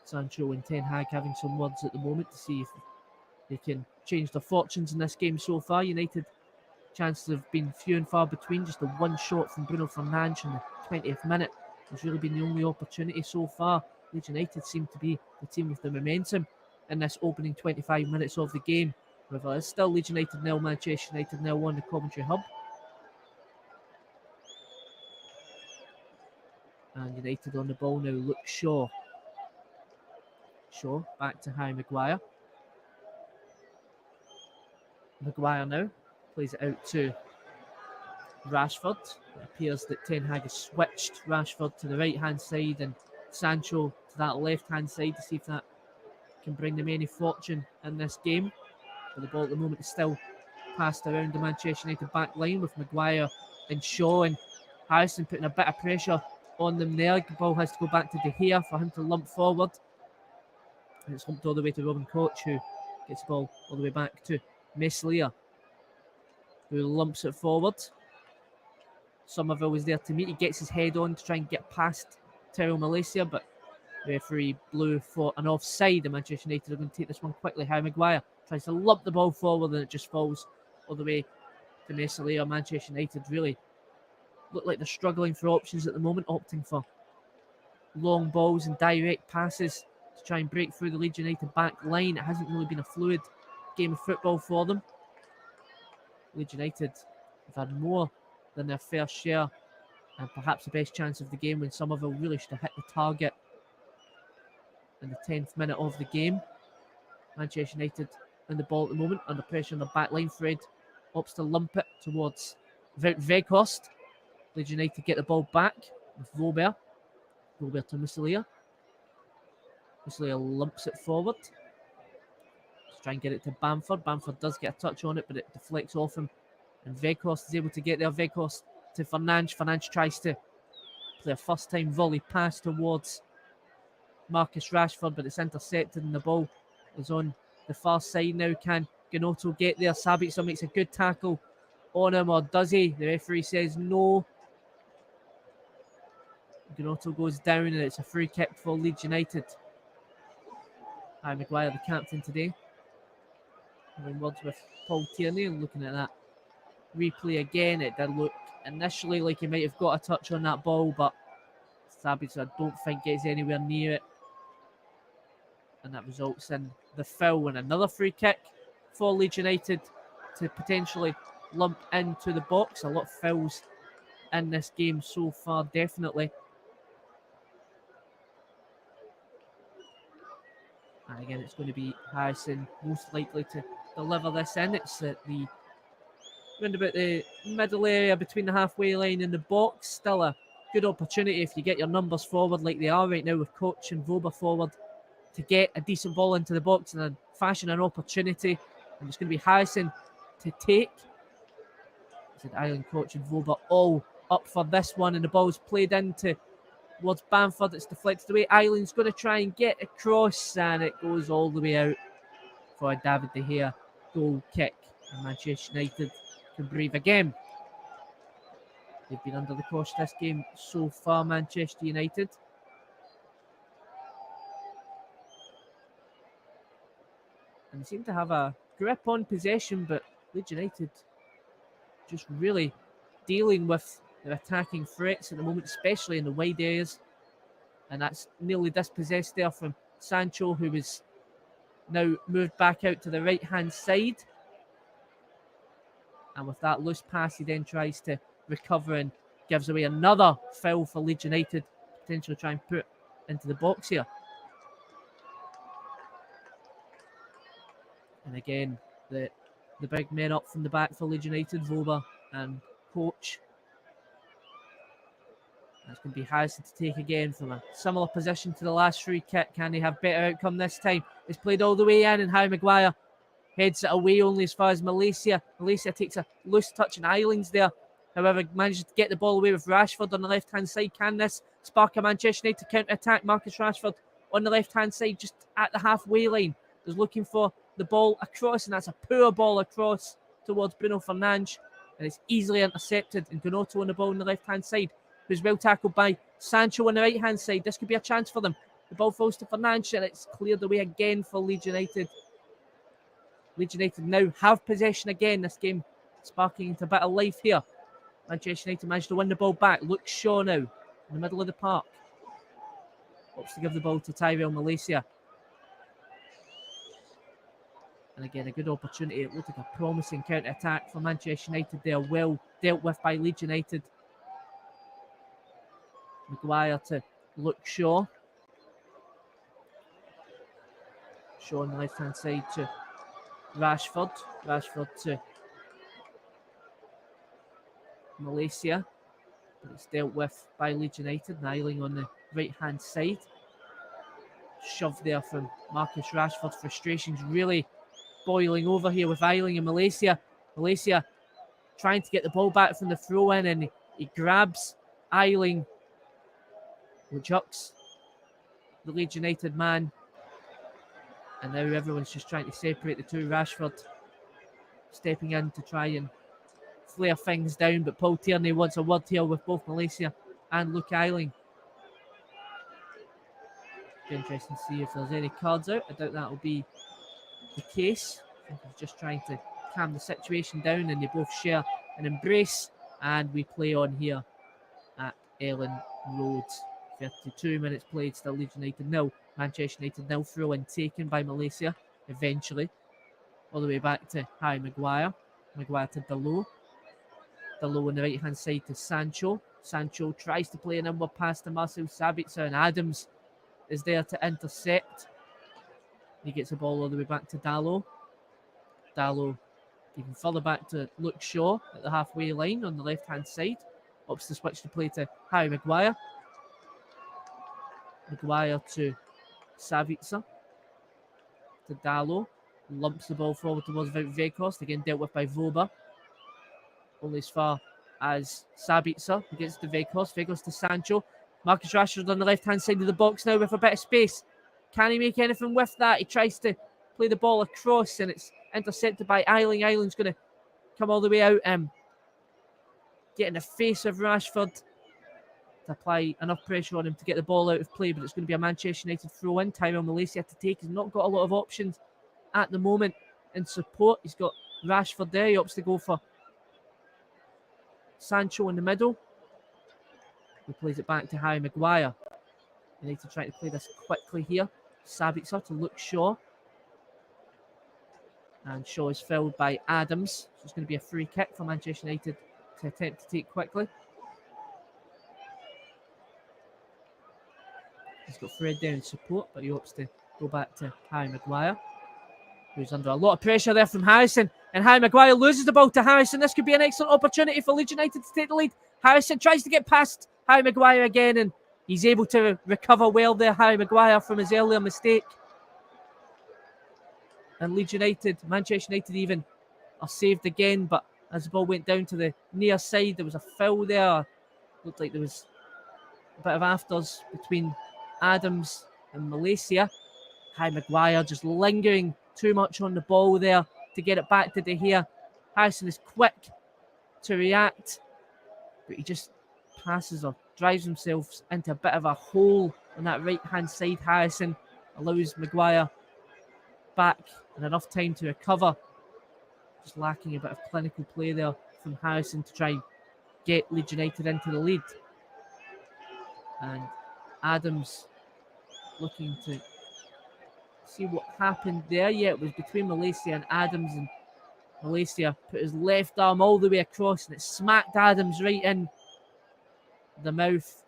Sancho and Ten Hag having some words at the moment to see if they can change their fortunes in this game so far. United chances have been few and far between. Just the one shot from Bruno Fernandes in the 20th minute has really been the only opportunity so far. Leeds United seem to be the team with the momentum in this opening 25 minutes of the game. However, it's still Leeds United 0, Manchester United 0 on the commentary hub. And United on the ball now. Luke Shaw. Shaw back to Harry Maguire. Maguire now plays it out to Rashford. It appears that Ten Hag has switched Rashford to the right hand side and Sancho to that left hand side to see if that can bring them any fortune in this game. But the ball at the moment is still passed around the Manchester United back line with Maguire and Shaw, and Harrison putting a bit of pressure on them there. The ball has to go back to De Gea for him to lump forward. And it's lumped all the way to Robin Koch, who gets the ball all the way back to Meslier, who lumps it forward. Somerville was there to meet. He gets his head on to try and get past Tyrell Malaysia, but the referee blew for an offside. The Manchester United are going to take this one quickly. Harry Maguire tries to lump the ball forward and it just falls all the way to Meslier. Manchester United really look like they're struggling for options at the moment, opting for long balls and direct passes to try and break through the Leeds United back line. It hasn't really been a fluid game of football for them. Leeds United have had more than their fair share and perhaps the best chance of the game when Somerville really should have hit the target in the 10th minute of the game. Manchester United in the ball at the moment, under pressure on the back line. Fred opts to lump it towards Weghorst. Leeds United get the ball back with Robert. Robert to Muslia. Muslia lumps it forward. Let's try and get it to Bamford. Bamford does get a touch on it, but it deflects off him And Vekhorst is able to get there. Vekhorst to Fernandes. Fernandes tries to play a first-time volley pass towards Marcus Rashford, but it's intercepted and the ball is on the far side now. Can Gnonto get there? Sabitzer makes a good tackle on him, or does he? The referee says no. Gnonto goes down and it's a free kick for Leeds United. Harry Maguire, the captain today. Having words with Paul Tierney and looking at that replay again. It did look initially like he might have got a touch on that ball, but Sabitzer, I don't think, gets anywhere near it. And that results in the foul and another free kick for Leeds United to potentially lump into the box. A lot of fouls in this game so far, definitely. And again, it's going to be Harrison most likely to deliver this in. It's at the round about the middle area between the halfway line and the box. Still a good opportunity if you get your numbers forward like they are right now with Koch and Voba forward to get a decent ball into the box and then fashion an opportunity. And it's going to be Harrison to take. I said Island, Koch and Voba all up for this one, and the ball's played into towards Bamford. It's deflected away. Island's going to try and get across, and it goes all the way out for a David De Gea goal kick. And Manchester United can breathe again. They've been under the cosh this game so far, Manchester United. And they seem to have a grip on possession, but Leeds United just really dealing with their attacking threats at the moment, especially in the wide areas. And that's nearly dispossessed there from Sancho, who was now moved back out to the right-hand side. And with that loose pass, he then tries to recover and gives away another foul for Leeds United, potentially try and put into the box here. And again, the big men up from the back for Leeds United, Voba and Koch. That's going to be Harrison to take again from a similar position to the last free kick. Can he have better outcome this time? It's played all the way in, and Harry Maguire heads it away only as far as Malaysia. Malaysia takes a loose touch, and Islands there, however, manages to get the ball away with Rashford on the left-hand side. Can this spark a Manchester United counter-attack? Marcus Rashford on the left-hand side, just at the halfway line, is looking for the ball across, and that's a poor ball across towards Bruno Fernandes, and it's easily intercepted. And Gnonto on the ball on the left-hand side, who's well tackled by Sancho on the right-hand side. This could be a chance for them. The ball falls to Fernandes, and it's cleared away again for Leeds United. Leeds United now have possession again. This game sparking into a bit of life here. Manchester United managed to win the ball back. Luke Shaw now in the middle of the park. Hopes to give the ball to Tyrell Malaysia. And again, a good opportunity. It looked like a promising counter-attack for Manchester United. They are well dealt with by Leeds United. Maguire to Luke Shaw. Shaw on the left-hand side to Rashford. Rashford to Malaysia. But it's dealt with by Leeds United. Nyling on the right-hand side. Shoved there from Marcus Rashford. Frustrations really boiling over here with Eiling and Malaysia. Malaysia trying to get the ball back from the throw-in, and he grabs Eiling, who chucks the Leeds United man. And now everyone's just trying to separate the two. Rashford stepping in to try and flare things down, but Paul Tierney wants a word here with both Malaysia and Luke Eiling. Be interesting to see if there's any cards out. I doubt that will be the case. I think he's just trying to calm the situation down, and they both share an embrace, and we play on here at Ellen Road. 32 minutes played, still Leeds United 0, Manchester United 0. Throw in taken by Malaysia eventually, all the way back to Harry Maguire. Maguire to Dalot. Dalot on the right hand side to Sancho. Sancho tries to play an inward pass to Marcel Sabitzer, and Adams is there to intercept. He gets the ball all the way back to Dalot. Dalot even further back to Luke Shaw at the halfway line on the left hand side. Opts to switch to play to Harry Maguire. Maguire to Sabitzer. To Dalot. Lumps the ball forward towards Vekhorst. Again dealt with by Voba. only as far as Sabitzer against the Vegos. Vegos to Sancho. Marcus Rashford on the left-hand side of the box now with a bit of space. Can he make anything with that? He tries to play the ball across and it's intercepted by Ayling. Ayling's going to come all the way out, get in the face of Rashford to apply enough pressure on him to get the ball out of play, but it's going to be a Manchester United throw-in. Tyrell Malaysia to take. He's not got a lot of options at the moment in support. He's got Rashford there. He opts to go for Sancho in the middle. He plays it back to Harry Maguire. United trying to play this quickly here. Sabitzer to Luke Shaw. And Shaw is filled by Adams. So it's going to be a free kick for Manchester United to attempt to take quickly. He's got Fred there in support, but he hopes to go back to Harry Maguire, who's under a lot of pressure there from Harrison. And Harry Maguire loses the ball to Harrison. This could be an excellent opportunity for Leeds United to take the lead. Harrison tries to get past Harry Maguire again, and he's able to recover well there, Harry Maguire, from his earlier mistake. And Leeds United, Manchester United even, are saved again, but as the ball went down to the near side, there was a foul there. Looked like there was a bit of afters between Adams and Malaysia. Harry Maguire just lingering too much on the ball there to get it back to De Gea. Harrison is quick to react, but he just passes or drives himself into a bit of a hole on that right-hand side. Harrison allows Maguire back and enough time to recover. Just lacking a bit of clinical play there from Harrison to try and get Leeds United into the lead. And Adams looking to see what happened there. Yeah, it was between Malaysia and Adams, and Malaysia put his left arm all the way across and it smacked Adams right in the mouth.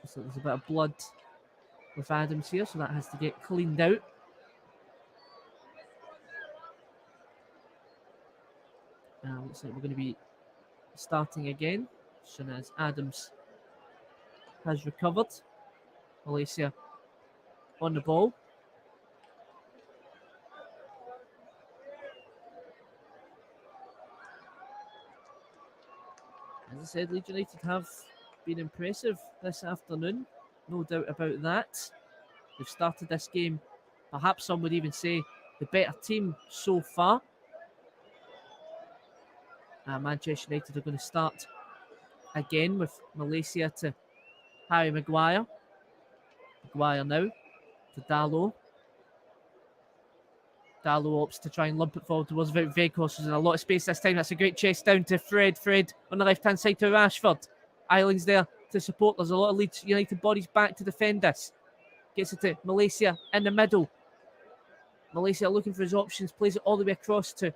So there's a bit of blood with Adams here, so that has to get cleaned out. Looks like we're going to be starting again as soon as Adams has recovered. Malaysia on the ball. As I said, Leeds United have been impressive this afternoon. No doubt about that. They've started this game, perhaps some would even say, the better team so far. Manchester United are going to start again with Malaysia to Harry Maguire. Maguire now to Dalot. Dalot opts to try and lump it forward towards Vegos. There's a lot of space this time. That's a great chase down to Fred. Fred on the left-hand side to Rashford. Ayling's there to support. There's a lot of Leeds United bodies back to defend this. Gets it to Malaysia in the middle. Malaysia looking for his options. Plays it all the way across to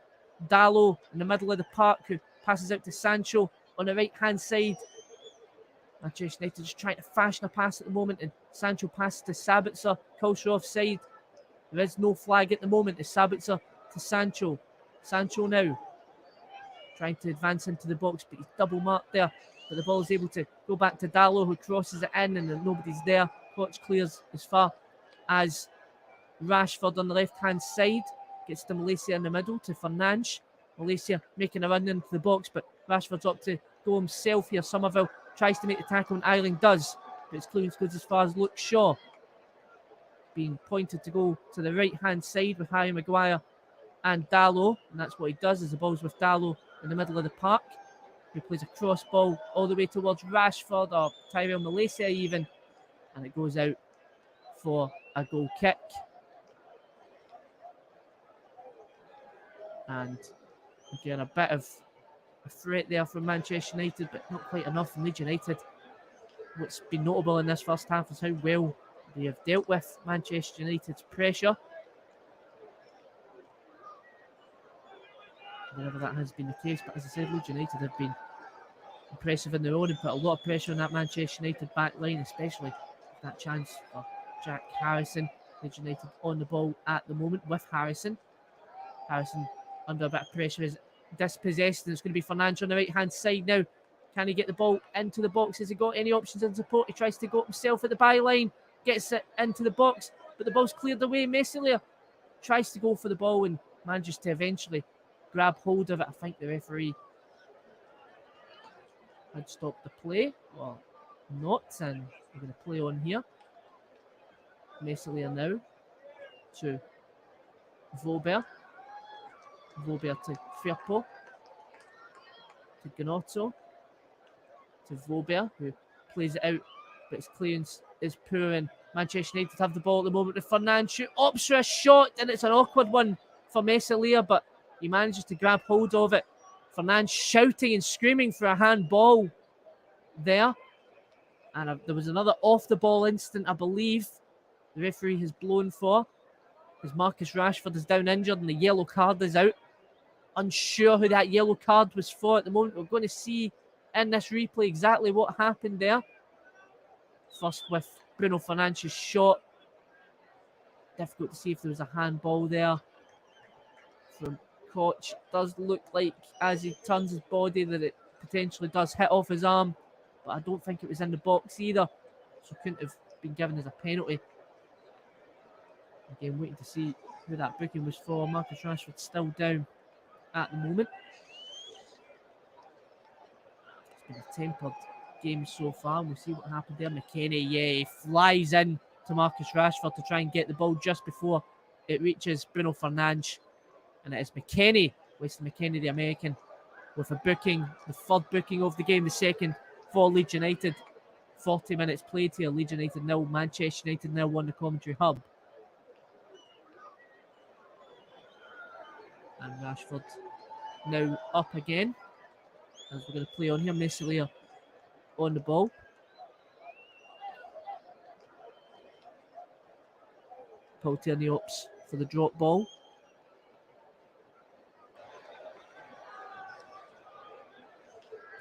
Dalot in the middle of the park, who passes out to Sancho on the right-hand side. Manchester United just trying to fashion a pass at the moment, and Sancho passes to Sabitzer, calls for offside. There is no flag at the moment. It's Sabitzer to Sancho. Sancho now trying to advance into the box, but he's double marked there. But the ball is able to go back to Dalot, who crosses it in, and nobody's there. Watch clears as far as Rashford on the left-hand side. Gets to Malaysia in the middle to Fernandes. Malaysia making a run into the box, but Rashford's up to go himself here. Somerville tries to make the tackle, and Ayling does. But his clearance goes as far as Luke Shaw. Being pointed to go to the right-hand side with Harry Maguire and Dalot. And that's what he does, as the ball's with Dalot in the middle of the park. He plays a cross ball all the way towards Rashford, or Tyrell Malaysia even. And it goes out for a goal kick. And again, a bit of a threat there from Manchester United, but not quite enough from Leeds United. What's been notable in this first half is how well they have dealt with Manchester United's pressure. Whenever that has been the case, but as I said, Leeds United have been impressive in their own and put a lot of pressure on that Manchester United back line, especially that chance for Jack Harrison. Leeds United on the ball at the moment with Harrison. Harrison under a bit of pressure is dispossessed, and it's going to be Fernandes on the right-hand side now. Can he get the ball into the box? Has he got any options in support? He tries to go himself at the byline, gets it into the box, but the ball's cleared away. Meslier tries to go for the ball and manages to eventually grab hold of it. I think the referee had stopped the play, or not, and we're going to play on here. Meslier now to Vauber. Vauber to Firpo. To Gnotto. To Vauber, who plays it out, but his clearance is poor, and Manchester United have the ball at the moment with Fernandes. Opts for a shot, and it's an awkward one for Meslier, but he manages to grab hold of it. Fernandes shouting and screaming for a handball there. And there was another off-the-ball incident, I believe, the referee has blown for, because Marcus Rashford is down injured and the yellow card is out. Unsure who that yellow card was for at the moment. We're going to see in this replay exactly what happened there. First with Bruno Fernandes' shot. Difficult to see if there was a handball there from Koch. Does look like as he turns his body that it potentially does hit off his arm, but I don't think it was in the box either, so couldn't have been given as a penalty. Again, waiting to see who that booking was for. Marcus Rashford still down at the moment. It's been a tempered game so far. We'll see what happened there. McKennie, he flies in to Marcus Rashford to try and get the ball just before it reaches Bruno Fernandes. And it is McKennie, Weston McKennie, the American, with a booking, the third booking of the game, the second for Leeds United. 40 minutes played here. Leeds United 0, Manchester United 0 on the commentary hub. And Rashford now up again, as we're going to play on here. Meslier on the ball. Paul Tierney opts for the drop ball.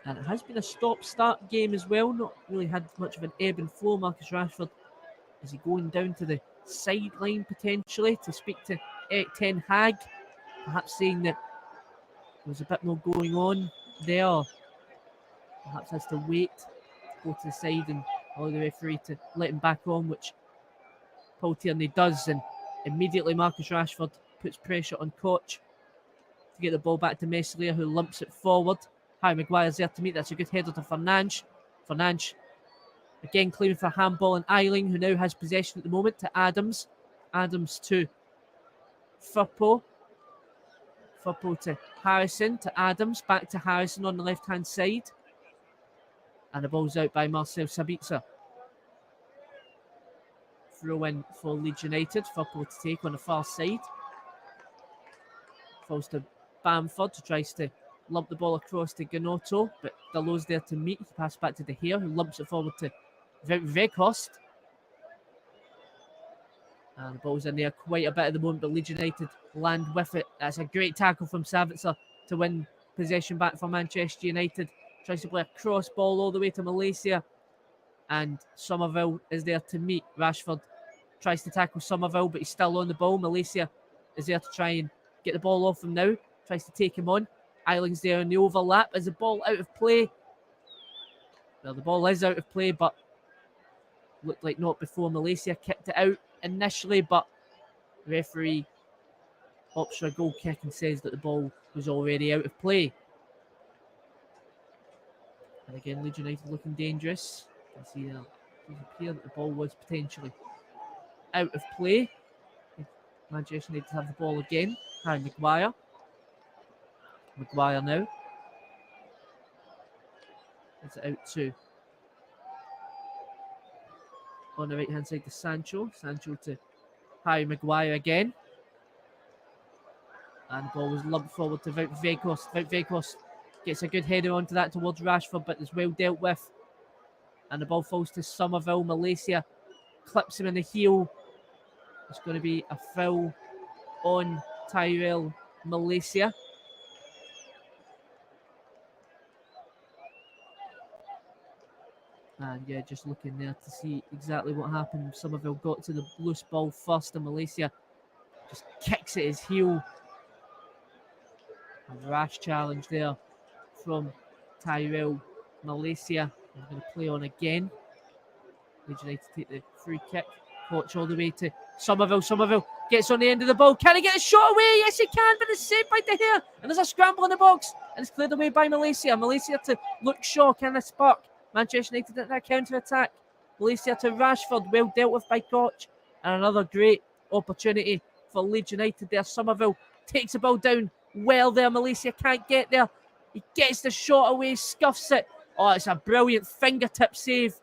And it has been a stop-start game as well. Not really had much of an ebb and flow. Marcus Rashford, is he going down to the sideline potentially to speak to Erik ten Hag? Perhaps saying that there was a bit more going on there. Perhaps has to wait, go to the side and allow the referee to let him back on, which Paul Tierney does. And immediately Marcus Rashford puts pressure on Koch to get the ball back to Meslier, who lumps it forward. Harry Maguire's there to meet. That's a good header to Fernandes. Fernandes again claiming for a handball, and Eiling, who now has possession at the moment, to Adams. Adams to Firpo. Firpo to Harrison, to Adams, back to Harrison on the left-hand side. And the ball's out by Marcel Sabitzer. Throw in for Leeds United. Firpo to take on the far side. Falls to Bamford, who tries to lump the ball across to Gnotto, but Dalot's there to meet. He passes back to De Gea, who lumps it forward to Weghorst. And the ball's in there quite a bit at the moment, but Leeds United land with it. That's a great tackle from Sabitzer to win possession back for Manchester United. Tries to play a cross ball all the way to Malaysia, and Somerville is there to meet. Rashford tries to tackle Somerville, but he's still on the ball. Malaysia is there to try and get the ball off him now. Tries to take him on. Eiling's there in the overlap. Is the ball out of play? Well, the ball is out of play, but looked like not before Malaysia kicked it out initially, but the referee opts for a goal kick and says that the ball was already out of play. And again, Leeds United looking dangerous. You can see it does appear that the ball was potentially out of play. Manchester United have the ball again. Harry Maguire. Maguire now. It's out to, on the right hand side, to Sancho. Sancho to Harry Maguire again. And the ball was lumped forward to Wout Weghorst. Wout Weghorst gets a good header onto that towards Rashford, but it's well dealt with. And the ball falls to Somerville. Malaysia clips him in the heel. It's going to be a foul on Tyrell Malaysia. And yeah, just looking there to see exactly what happened. Somerville got to the loose ball first, and Malaysia just kicks at his heel. A rash challenge there from Tyrell Malaysia. I'm going to play on again. Leeds United take the free kick. Koch all the way to Somerville. Somerville gets on the end of the ball. Can he get a shot away? Yes, he can, but it's saved by De Gea. And there's a scramble in the box, and it's cleared away by Malaysia. Malaysia to Luke Shaw. Can this spark Manchester United at that counter-attack? Malaysia to Rashford. Well dealt with by Koch. And another great opportunity for Leeds United there. Somerville takes the ball down well there. Malaysia can't get there. He gets the shot away, scuffs it. Oh, it's a brilliant fingertip save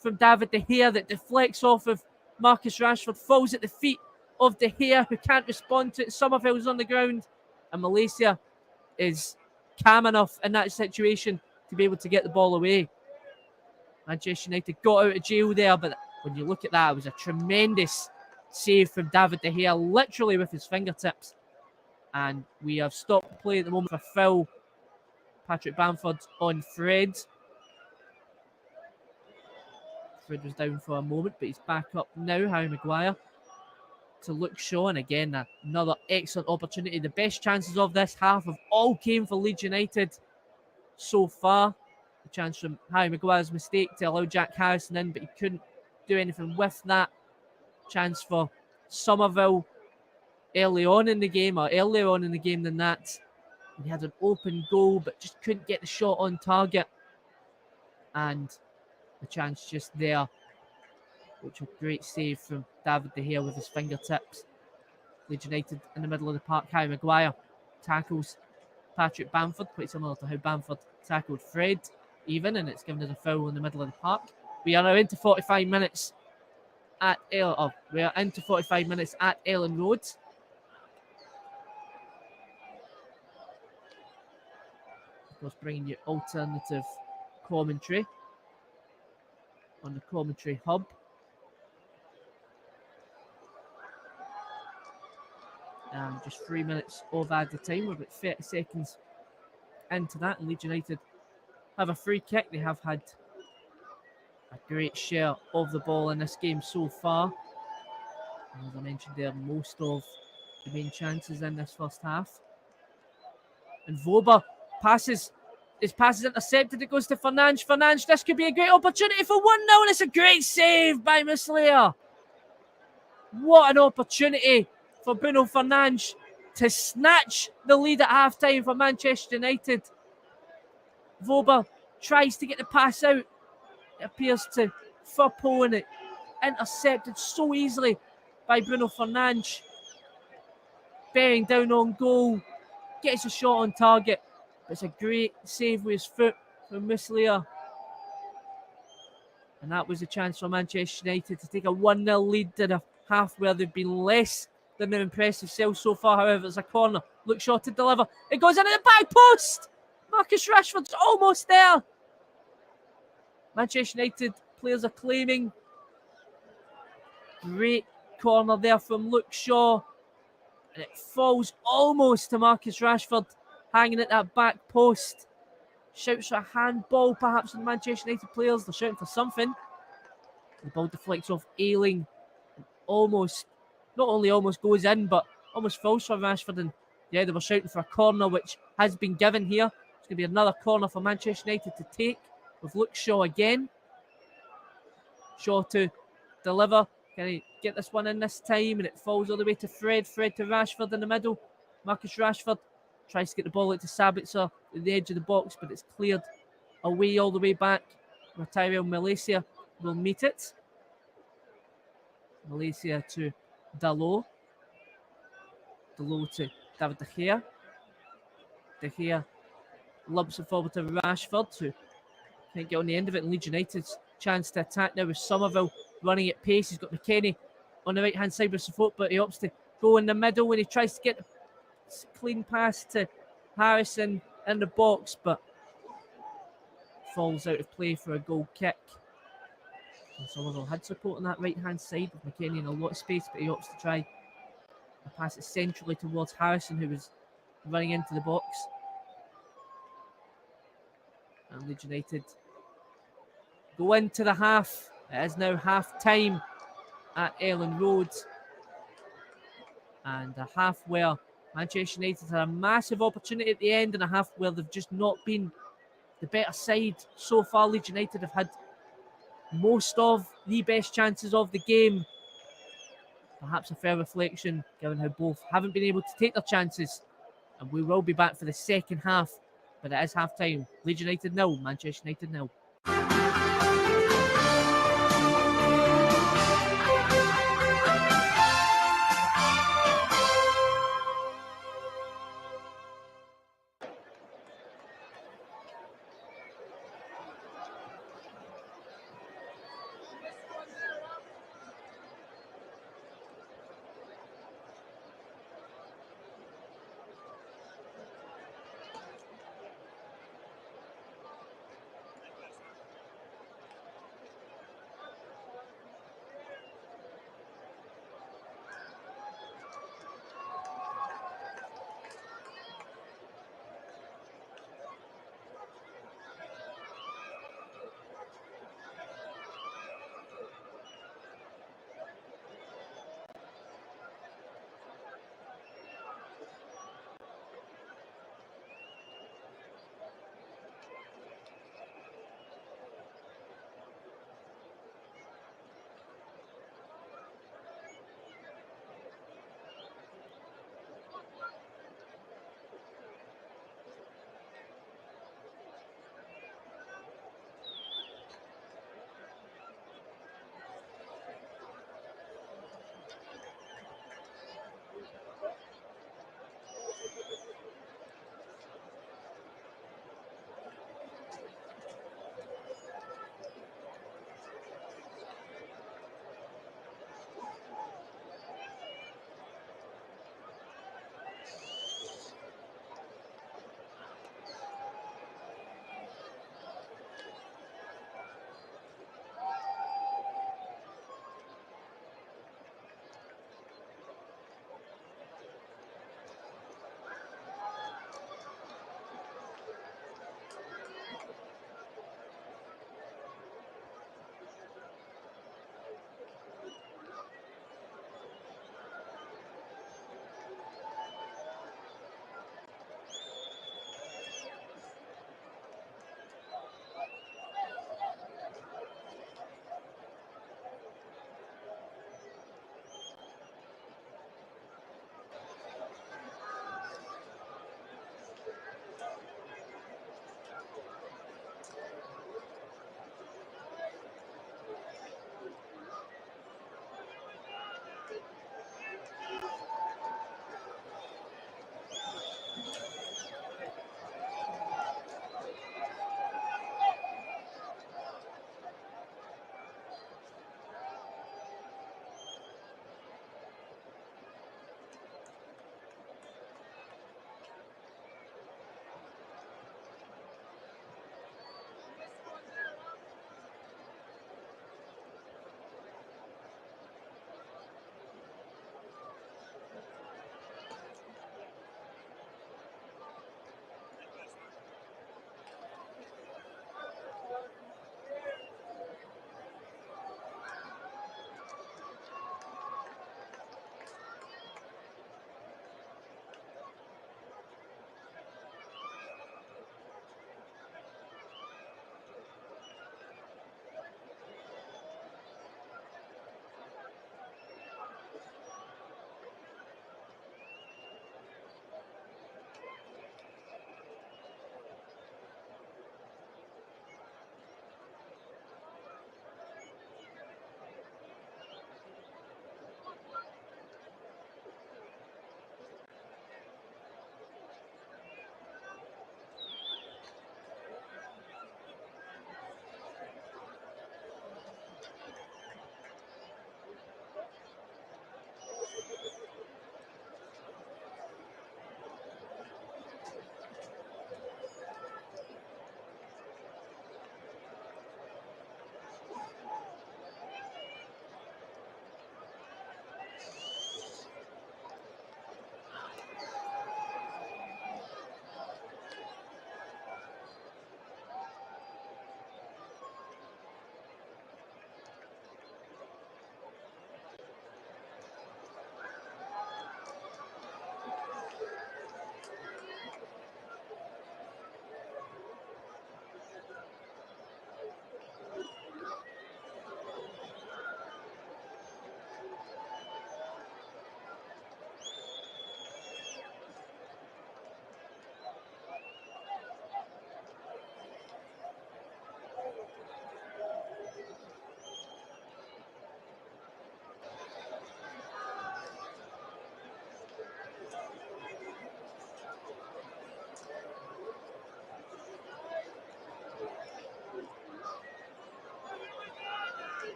from David De Gea that deflects off of Marcus Rashford, falls at the feet of De Gea, who can't respond to it. Somerville's on the ground, and Malaysia is calm enough in that situation to be able to get the ball away. Manchester United got out of jail there, but when you look at that, it was a tremendous save from David De Gea, literally with his fingertips. And we have stopped play at the moment for foul. Patrick Bamford on Fred. Fred was down for a moment, but he's back up now. Harry Maguire to Luke Shaw, and again, another excellent opportunity. The best chances of this half have all came for Leeds United so far. The chance from Harry Maguire's mistake to allow Jack Harrison in, but he couldn't do anything with that. Chance for Somerville earlier on in the game than that. He had an open goal, but just couldn't get the shot on target. And the chance just there, which a great save from David De Gea with his fingertips. Leeds United in the middle of the park. Harry Maguire tackles Patrick Bamford, quite similar to how Bamford tackled Fred, even, and it's given us a foul in the middle of the park. We are now into 45 minutes at Ellen Road. Of course, bringing you alternative commentary on the commentary hub. And just 3 minutes of added time. We're about 30 seconds into that, and Leeds United have a free kick. They have had a great share of the ball in this game so far. And as I mentioned there, most of the main chances in this first half. And Voba passes. His pass is intercepted. It goes to Fernandes. Fernandes, this could be a great opportunity for 1-0. And it's a great save by Muslera. What an opportunity for Bruno Fernandes to snatch the lead at half-time for Manchester United. Voba tries to get the pass out. It appears to Firpo, and it intercepted so easily by Bruno Fernandes. Bearing down on goal. Gets a shot on target. It's a great save with his foot from Muslera. And that was a chance for Manchester United to take a 1-0 lead in a half where they've been less than their impressive selves so far. However, it's a corner. Luke Shaw to deliver. It goes into the back post. Marcus Rashford's almost there. Manchester United players are claiming. Great corner there from Luke Shaw. And it falls almost to Marcus Rashford, hanging at that back post. Shouts for a handball, perhaps, from the Manchester United players. They're shouting for something. The ball deflects off Ayling. Almost, not only almost goes in, but almost falls for Rashford. And yeah, they were shouting for a corner, which has been given here. It's going to be another corner for Manchester United to take, with Luke Shaw again. Shaw to deliver. Can he get this one in this time? And it falls all the way to Fred. Fred to Rashford in the middle. Marcus Rashford tries to get the ball out to Sabitzer at the edge of the box, but it's cleared away all the way back. Tyrell Malaysia will meet it. Malaysia to Dalot. Dalot to David De Gea. De Gea lumps it forward to Rashford, who can't get on the end of it. And Leeds United's chance to attack now with Somerville running at pace. He's got McKennie on the right-hand side with support, but he opts to go in the middle when he tries to get the clean pass to Harrison in the box, but falls out of play for a goal kick. And Somerville had support on that right-hand side with McKennie in a lot of space, but he opts to try and pass it centrally towards Harrison, who was running into the box. And Leeds United go into the half. It is now half-time at Ellen Road. And a half where Manchester United had a massive opportunity at the end, and a half where they've just not been the better side so far. Leeds United have had most of the best chances of the game, perhaps a fair reflection given how both haven't been able to take their chances. And we will be back for the second half, but it is half time. Leeds United 0, Manchester United 0.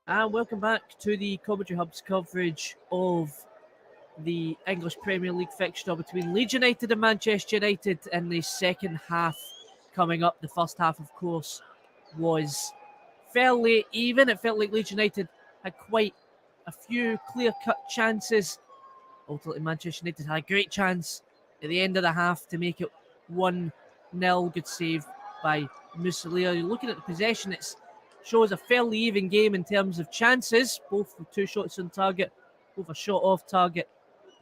And welcome back to the Commentary Hub's coverage of the English Premier League fixture between Leeds United and Manchester United in the second half coming up. The first half, of course, was fairly even. It felt like Leeds United had quite a few clear-cut chances. Ultimately, Manchester United had a great chance at the end of the half to make it 1-0. Good save by Mussolini. You're looking at the possession, it shows a fairly even game in terms of chances, both with 2 shots on target, both a shot off target.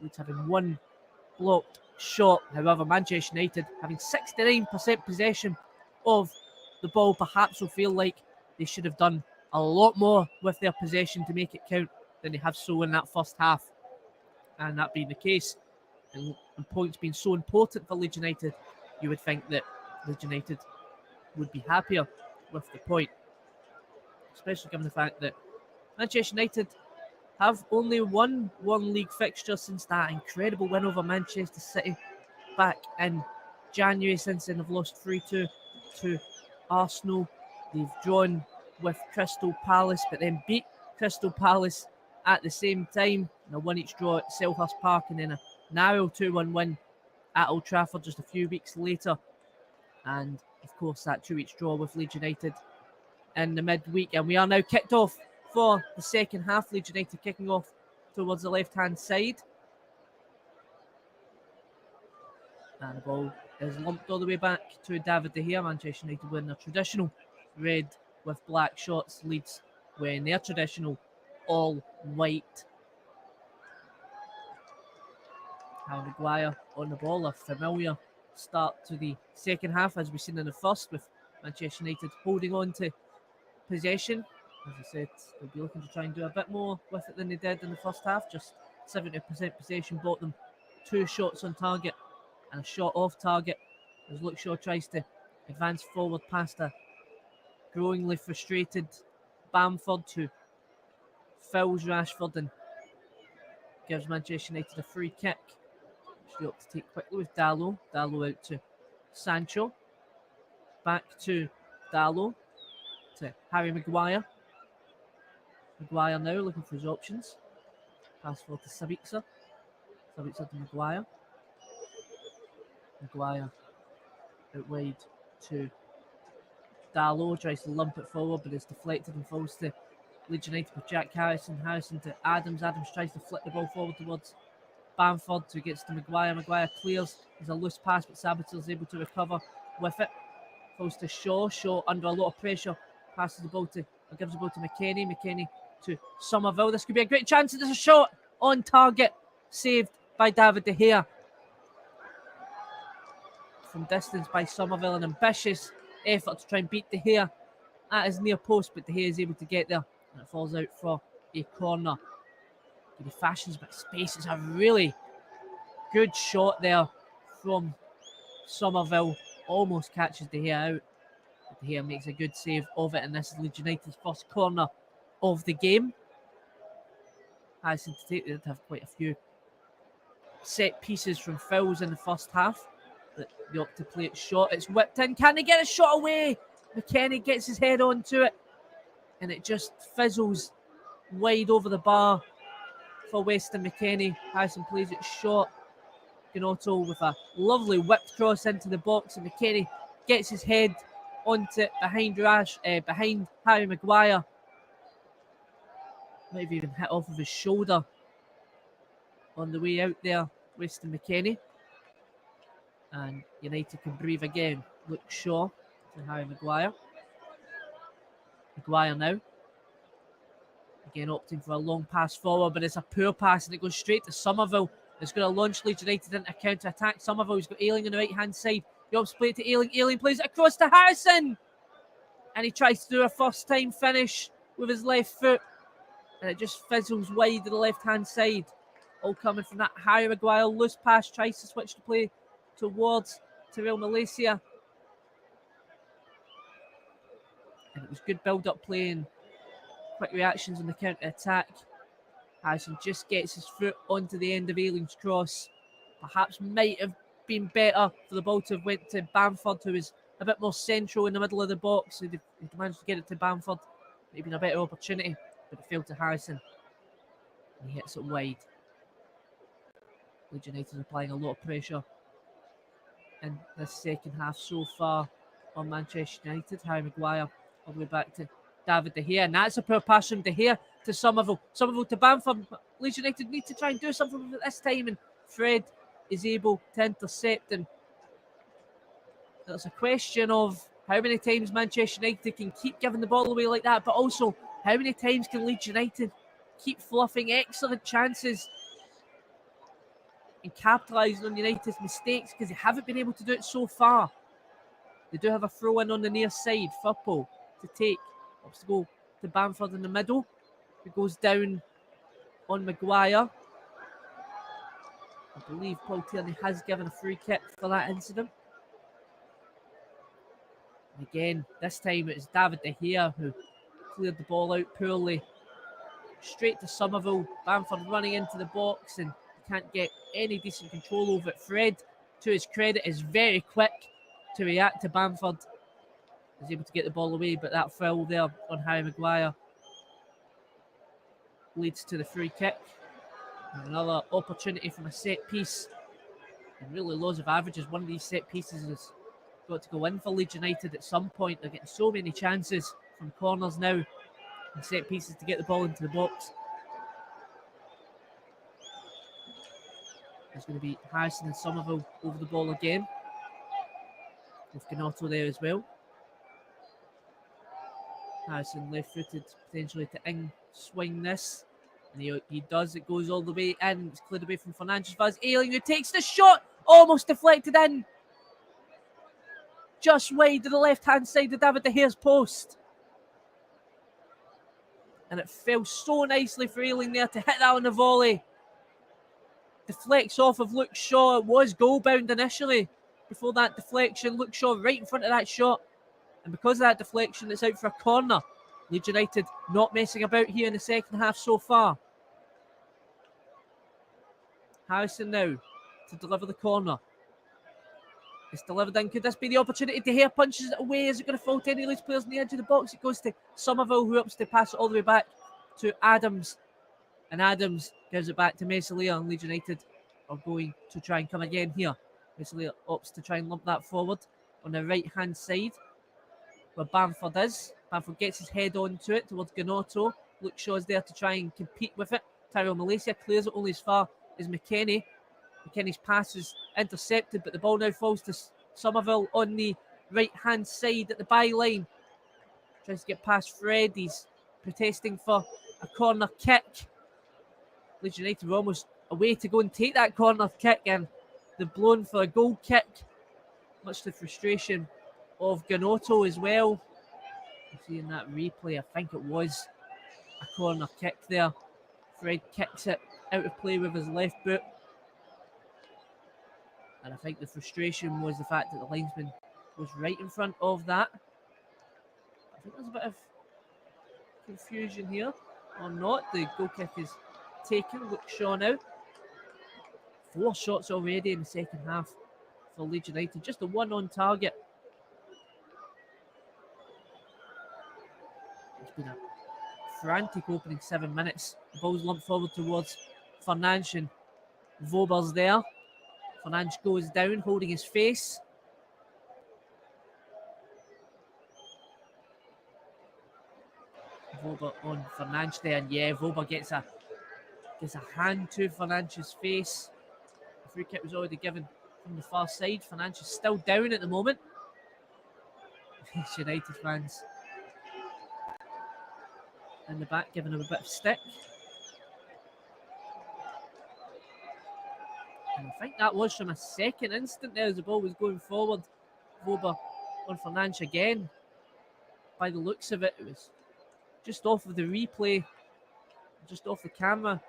Leeds having 1 blocked shot. However, Manchester United having 69% possession of the ball, perhaps will feel like they should have done a lot more with their possession to make it count than they have so in that first half. And that being the case, and points being so important for Leeds United, you would think that Leeds United would be happier with the point, especially given the fact that Manchester United have only won 1 league fixture since that incredible win over Manchester City back in January. Since then, they've lost 3-2 to Arsenal. They've drawn with Crystal Palace, but then beat Crystal Palace at the same time. A 1 each draw at Selhurst Park, and then a narrow 2-1 win at Old Trafford just a few weeks later. And of course, that 2 each draw with Leeds United in the midweek. And we are now kicked off for the second half. Leeds United kicking off towards the left-hand side. And the ball is lumped all the way back to David De Gea. Manchester United wearing their traditional red with black shorts. Leeds wearing their traditional all white. Harry Maguire on the ball. A familiar start to the second half as we've seen in the first, with Manchester United holding on to possession. As I said, they'll be looking to try and do a bit more with it than they did in the first half. Just 70% possession bought them 2 shots on target and a shot off target as Luke Shaw tries to advance forward past a growingly frustrated Bamford, who fouls Rashford and gives Manchester United a free kick, which they opt to take quickly with Dalot. Dalot out to Sancho. Back to Dalot, to Harry Maguire. Maguire now looking for his options. Pass forward to Sabitzer. Sabitzer to Maguire. Maguire out wide to Dalot, tries to lump it forward, but it's deflected and falls to Leeds United with Jack Harrison. Harrison to Adams. Adams tries to flick the ball forward towards Bamford, who gets to Maguire. Maguire clears. There's a loose pass, but Sabitzer is able to recover with it. Falls to Shaw. Shaw under a lot of pressure. Passes the ball to, or gives the ball to McKennie. McKennie to Somerville. This could be a great chance. There's a shot on target. Saved by David De Gea. From distance by Somerville. An ambitious effort to try and beat De Gea at his near post, but De Gea is able to get there. And it falls out for a corner. He fashions a bit of space. It's a really good shot there from Somerville. Almost catches De Gea out. But De Gea makes a good save of it, and this is Leeds United's first corner of the game. Harrison to take, they did have quite a few set pieces from fouls in the first half, but they opt to play it short. It's whipped in. Can they get a shot away? McKennie gets his head onto it, and it just fizzles wide over the bar for Weston McKennie. Harrison plays it short. Gnotto with a lovely whipped cross into the box, and McKennie gets his head onto it behind Harry Maguire. Might have even hit off of his shoulder on the way out there, Weston McKennie. And United can breathe again. Luke Shaw to Harry Maguire. Maguire now. Again opting for a long pass forward, but it's a poor pass and it goes straight to Somerville. It's going to launch Leeds United into a counter-attack. Somerville, he's got Ayling on the right-hand side. He opts to play it to Ayling. Ayling plays it across to Harrison. And he tries to do a first-time finish with his left foot. And it just fizzles wide to the left-hand side. All coming from that Harry Maguire loose pass. Tries to switch the play towards Tyrell Malaysia. And it was good build-up play and quick reactions on the counter-attack. Harrison just gets his foot onto the end of Ayling's cross. Perhaps might have been better for the ball to have went to Bamford, who is a bit more central in the middle of the box. He managed to get it to Bamford. Maybe a better opportunity but it fell to Harrison. And he hits it wide. Leeds United are applying a lot of pressure in this second half so far on Manchester United. Harry Maguire all the way back to David De Gea, and that's a poor pass from De Gea to Somerville. Somerville to Bamford. Leeds United need to try and do something with it this time, and Fred is able to intercept. And there's a question of how many times Manchester United can keep giving the ball away like that, but also how many times can Leeds United keep fluffing excellent chances and capitalising on United's mistakes, because they haven't been able to do it so far. They do have a throw in on the near side. Firpo to take. Wants to go to Bamford in the middle. It goes down on Maguire. I believe Paul Tierney has given a free kick for that incident. And again, this time it was David De Gea who cleared the ball out poorly. Straight to Somerville. Bamford running into the box and can't get any decent control over it. Fred, to his credit, is very quick to react to Bamford. He's able to get the ball away, but that foul there on Harry Maguire leads to the free kick. And another opportunity from a set piece. And really loads of averages. One of these set pieces has got to go in for Leeds United at some point. They're getting so many chances from corners now and set pieces to get the ball into the box. There's going to be Harrison and Somerville over the ball again, with Gnotto there as well. Harrison left-footed potentially to swing this, and he does. It goes all the way in. It's cleared away from Fernandes. Vaz Ailing, who takes the shot, almost deflected in, just wide to the left-hand side of David De Gea's post, and it fell so nicely for Ailing there to hit that on the volley. Deflects off of Luke Shaw. It was goal-bound initially. Before that deflection, Luke Shaw right in front of that shot. And because of that deflection, it's out for a corner. Leeds United not messing about here in the second half so far. Harrison now to deliver the corner. It's delivered in. Could this be the opportunity? De Gea punches it away. Is it going to fall to any Leeds players on the edge of the box? It goes to Somerville, who opts to pass it all the way back to Adams. And Adams gives it back to Meslier, and Leeds United are going to try and come again here. Meslier opts to try and lump that forward on the right-hand side where Bamford is. Bamford gets his head onto it towards Gnotto. Luke Shaw's there to try and compete with it. Tyrell Malaysia clears it only as far as McKennie. McKennie's pass is intercepted, but the ball now falls to Somerville on the right-hand side at the byline. Tries to get past Fred. He's protesting for a corner kick. Leeds United were almost away to go and take that corner kick, and they've blown for a goal kick, much to the frustration of Gnotto as well. Seeing that replay, I think it was a corner kick there. Fred kicks it out of play with his left boot, and I think the frustration was the fact that the linesman was right in front of that. I think there's a bit of confusion here, or not. The goal kick is taken. Luke Shaw now. 4 shots already in the second half for Leeds United. Just the one on target. It's been a frantic opening 7 minutes. The ball's lumped forward towards Fernandes, and Vober's there. Fernandes goes down, holding his face. Vober on Fernandes there, and yeah, Vober gets a hand to Fernandes' face. The free kick was already given from the far side. Fernandes is still down at the moment. United fans in the back giving him a bit of stick. And I think that was from a second instant there as the ball was going forward. Vober on Fernandes again. By the looks of it, it was just off of the replay, just off the camera.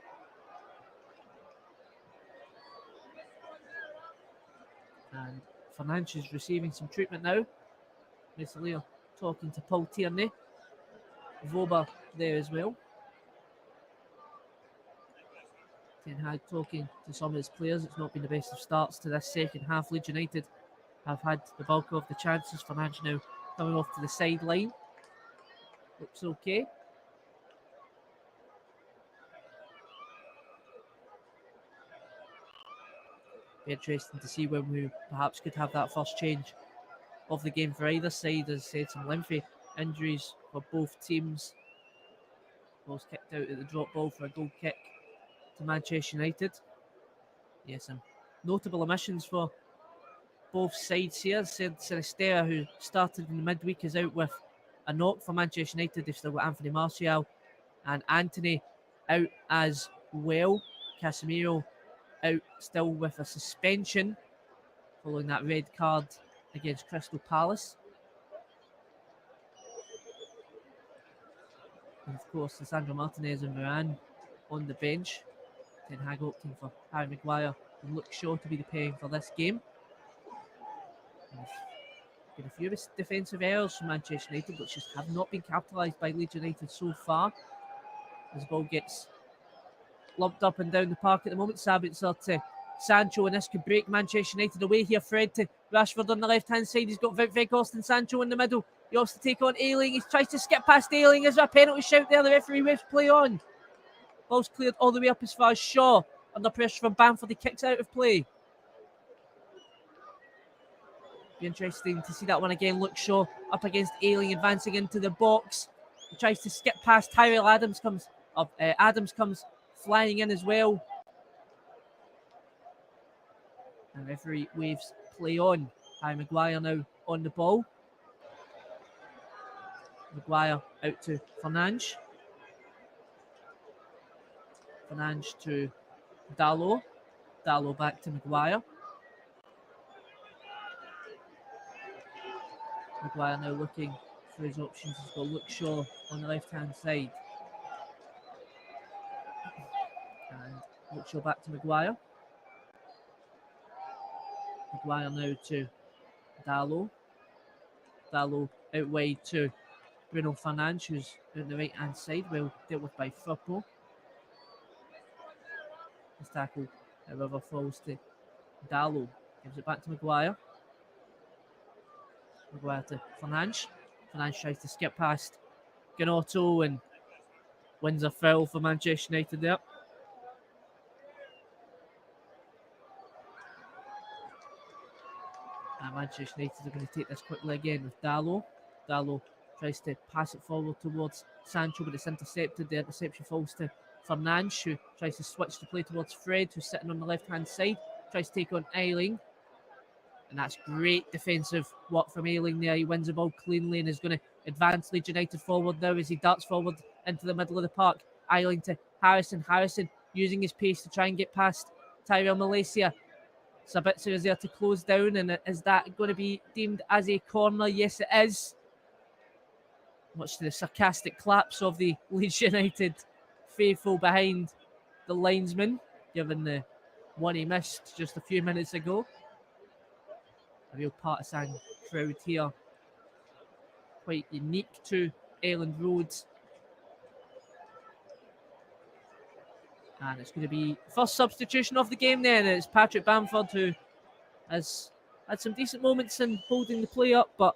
And Fernandes is receiving some treatment now. Meslier talking to Paul Tierney. Vober there as well. Ten Hag talking to some of his players. It's not been the best of starts to this second half. Leeds United have had the bulk of the chances. Fernandes now coming off to the sideline. Looks okay. Be interesting to see when we perhaps could have that first change of the game for either side. As I said, some lengthy injuries for both teams. Ball's kicked out at the drop ball for a goal kick to Manchester United. Yes, some notable omissions for both sides here. Said Sinistera, who started in the midweek, is out with a knock for Manchester United. They've still got Anthony Martial and Anthony out as well. Casemiro out still with a suspension following that red card against Crystal Palace. And of course, Sandro Martinez and Varane on the bench. Ten Hag opting for Harry Maguire and Luke Shaw to be the pairing for this game. Been a few defensive errors from Manchester United, which just have not been capitalised by Leeds United so far. As the ball gets lumped up and down the park at the moment, Sabitzer to Sancho, and this could break Manchester United away here. Fred to Rashford on the left-hand side. He's got Weghorst and Sancho in the middle. He wants to take on Ayling. He tries to skip past Ayling. Is there a penalty shout there? The referee waves play on. Ball's cleared all the way up as far as Shaw. Under pressure from Bamford. He kicks out of play. Be interesting to see that one again. Luke Shaw up against Ayling, advancing into the box. He tries to skip past Tyrell Adams. Adams comes flying in as well. And referee waves play on. Harry Maguire now on the ball. Maguire out to Fernandes. Fernandes to Dalot. Dalot back to Maguire. Maguire now looking for his options. He's got Luke Shaw on the left-hand side. And Luke Shaw back to Maguire. Maguire now to Dalot. Dalot out wide to Bruno Fernandes, who's on the right-hand side, well dealt with by Firpo. His tackle, however, falls to Dalot. Gives it back to Maguire. Maguire to Fernandes. Fernandes tries to skip past Gnotto and wins a foul for Manchester United there. And Manchester United are going to take this quickly again with Dalot. Dalot tries to pass it forward towards Sancho, but it's intercepted. The interception falls to Fernandes, who tries to switch the play towards Fred, who's sitting on the left-hand side. Tries to take on Ayling. And that's great defensive work from Ayling there. He wins the ball cleanly and is going to advance Leeds United forward now as he darts forward into the middle of the park. Ayling to Harrison. Harrison using his pace to try and get past Tyrell Malaysia. Sabitzer is there to close down, and is that going to be deemed as a corner? Yes, it is. Much to the sarcastic claps of the Leeds United faithful behind the linesman, given the one he missed just a few minutes ago. A real partisan crowd here. Quite unique to Elland Road. And it's going to be first substitution of the game then. It's Patrick Bamford, who has had some decent moments in holding the play up, but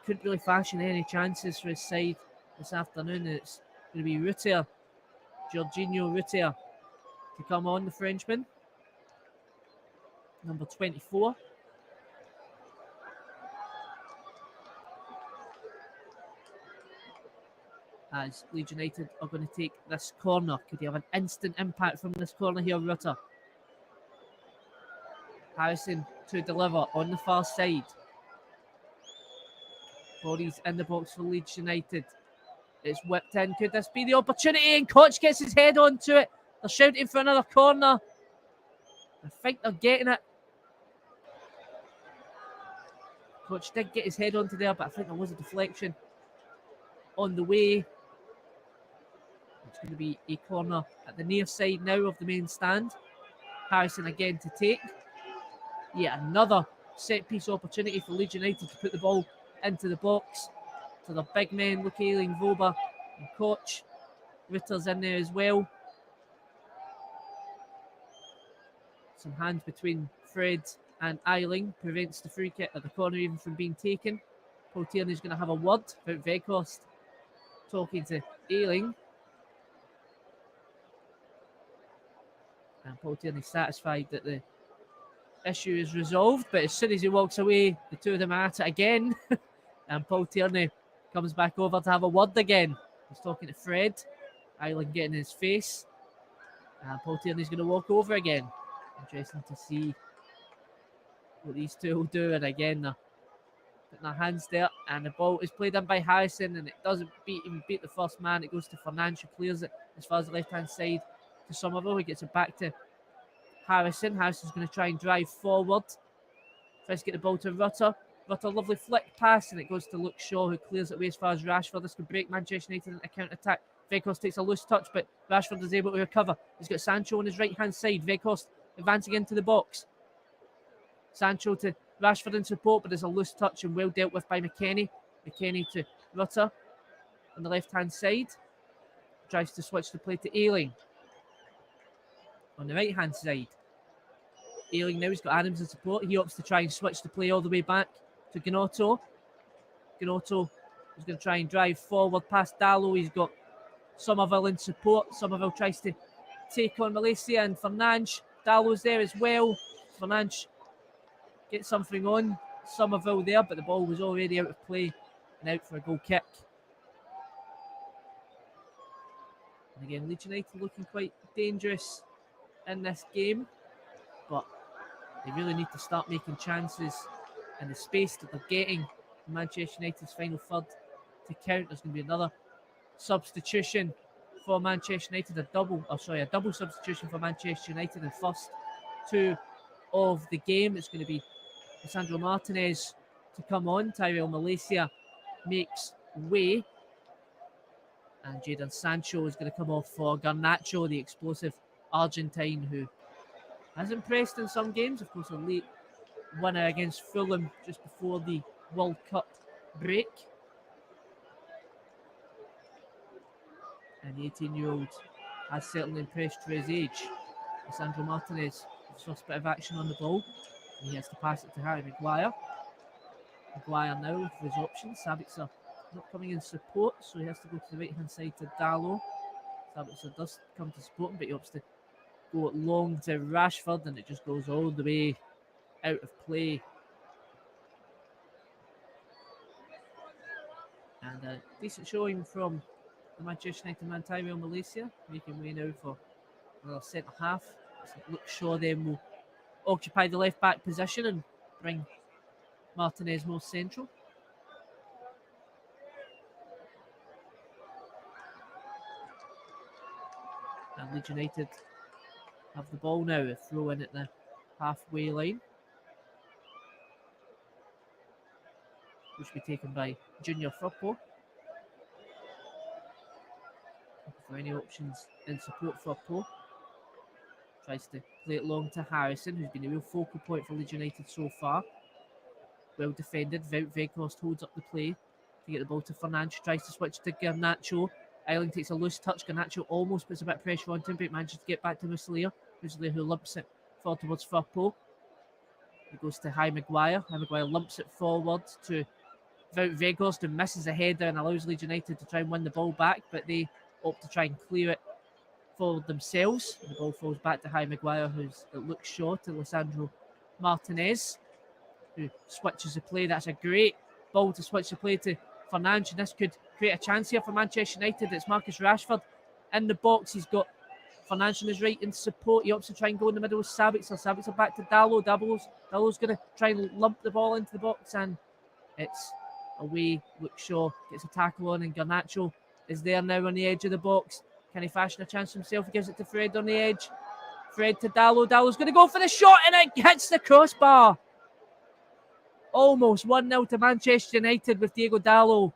couldn't really fashion any chances for his side this afternoon. It's going to be Rutter, Jorginho Rutter, to come on, the Frenchman. Number 24. As Leeds United are going to take this corner. Could he have an instant impact from this corner here, Rutter? Harrison to deliver on the far side. Bodies in the box for Leeds United. It's whipped in. Could this be the opportunity? And Koch gets his head onto it. They're shouting for another corner. I think they're getting it. Koch did get his head onto there, but I think there was a deflection on the way. It's going to be a corner at the near side now of the main stand. Harrison again to take. Yeah, another set piece opportunity for Leeds United to put the ball into the box. To the big men, Luke Ayling, Voba and Koch. Ritter's in there as well. Some hands between Fred and Ayling prevents the free kick at the corner even from being taken. Paul Tierney's going to have a word about Weghorst talking to Ayling. And Paul Tierney satisfied that the issue is resolved, but as soon as he walks away, the two of them are at it again. And Paul Tierney comes back over to have a word again. He's talking to Fred. Island getting in his face. And Paul Tierney's going to walk over again. Interesting to see what these two will do. And again, they're putting their hands there. And the ball is played in by Harrison, and it doesn't even beat the first man. It goes to Fernandes, who clears it as far as the left-hand side to Somerville. He gets it back to Harrison. Harrison's going to try and drive forward. Tries to get the ball to Rutter. Rutter, lovely flick pass, and it goes to Luke Shaw, who clears it away as far as Rashford. This could break Manchester United into a counter-attack. Weghorst takes a loose touch, but Rashford is able to recover. He's got Sancho on his right-hand side. Weghorst advancing into the box. Sancho to Rashford in support, but there's a loose touch and well dealt with by McKennie. McKennie to Rutter on the left-hand side. Tries to switch the play to Ayling on the right-hand side. Ayling now, he's got Adams in support. He opts to try and switch the play all the way back to Gnotto. Gnotto is going to try and drive forward past Dallo. He's got Somerville in support. Somerville tries to take on Malaysia and Fernandes. Dallo's there as well. Fernandes gets something on Somerville there, but the ball was already out of play and out for a goal kick. And again, Leeds United looking quite dangerous in this game, but they really need to start making chances in the space that they're getting in Manchester United's final third to count. There's going to be another substitution for Manchester United, a double substitution for Manchester United in first two of the game. It's going to be Lisandro Martinez to come on. Tyrell Malaysia makes way, and Jadon Sancho is going to come off for Garnacho, the explosive Argentine who has impressed in some games. Of course, a late winner against Fulham just before the World Cup break. And the 18-year-old has certainly impressed for his age. Lisandro Martinez, his first bit of action on the ball. And he has to pass it to Harry Maguire. Maguire now with his options. Sabitzer not coming in support, so he has to go to the right-hand side to Dallo. Sabitzer does come to support him, but he opts to go long to Rashford, and it just goes all the way out of play. And a decent showing from the Manchester United man Tyrell Malaysia, making way now for another centre half. Luke Shaw then will occupy the left back position and bring Martinez more central. And Leeds United have the ball now, a throw in at the halfway line, which will be taken by Junior Firpo. For any options in support, Firpo tries to play it long to Harrison, who's been a real focal point for Leeds United so far. Well defended. Wout Weghorst holds up the play to get the ball to Fernandes. Tries to switch to Garnacho. Island takes a loose touch. Garnacho almost puts a bit of pressure on him, but manages to get back to Muslia. Muslia who lumps it forward towards Firpo. It goes to Harry Maguire. Harry Maguire lumps it forward to Wout Weghorst, who misses a header and allows Leeds United to try and win the ball back, but they opt to try and clear it for themselves. The ball falls back to Harry Maguire, who's it looks short to Lisandro Martinez, who switches the play. That's a great ball to switch the play to Fernandes, and this could create a chance here for Manchester United. It's Marcus Rashford in the box. He's got Fernandes on his right in support. He opts to try and go in the middle with Sabitzer. Sabitzer back to Dallo. Dallo's going to try and lump the ball into the box, and it's away. Luke Shaw gets a tackle on, and Garnacho is there now on the edge of the box. Can he fashion a chance for himself? He gives it to Fred on the edge. Fred to Dallo. Dallo's going to go for the shot, and it hits the crossbar. Almost 1-0 to Manchester United with Diego Dallo.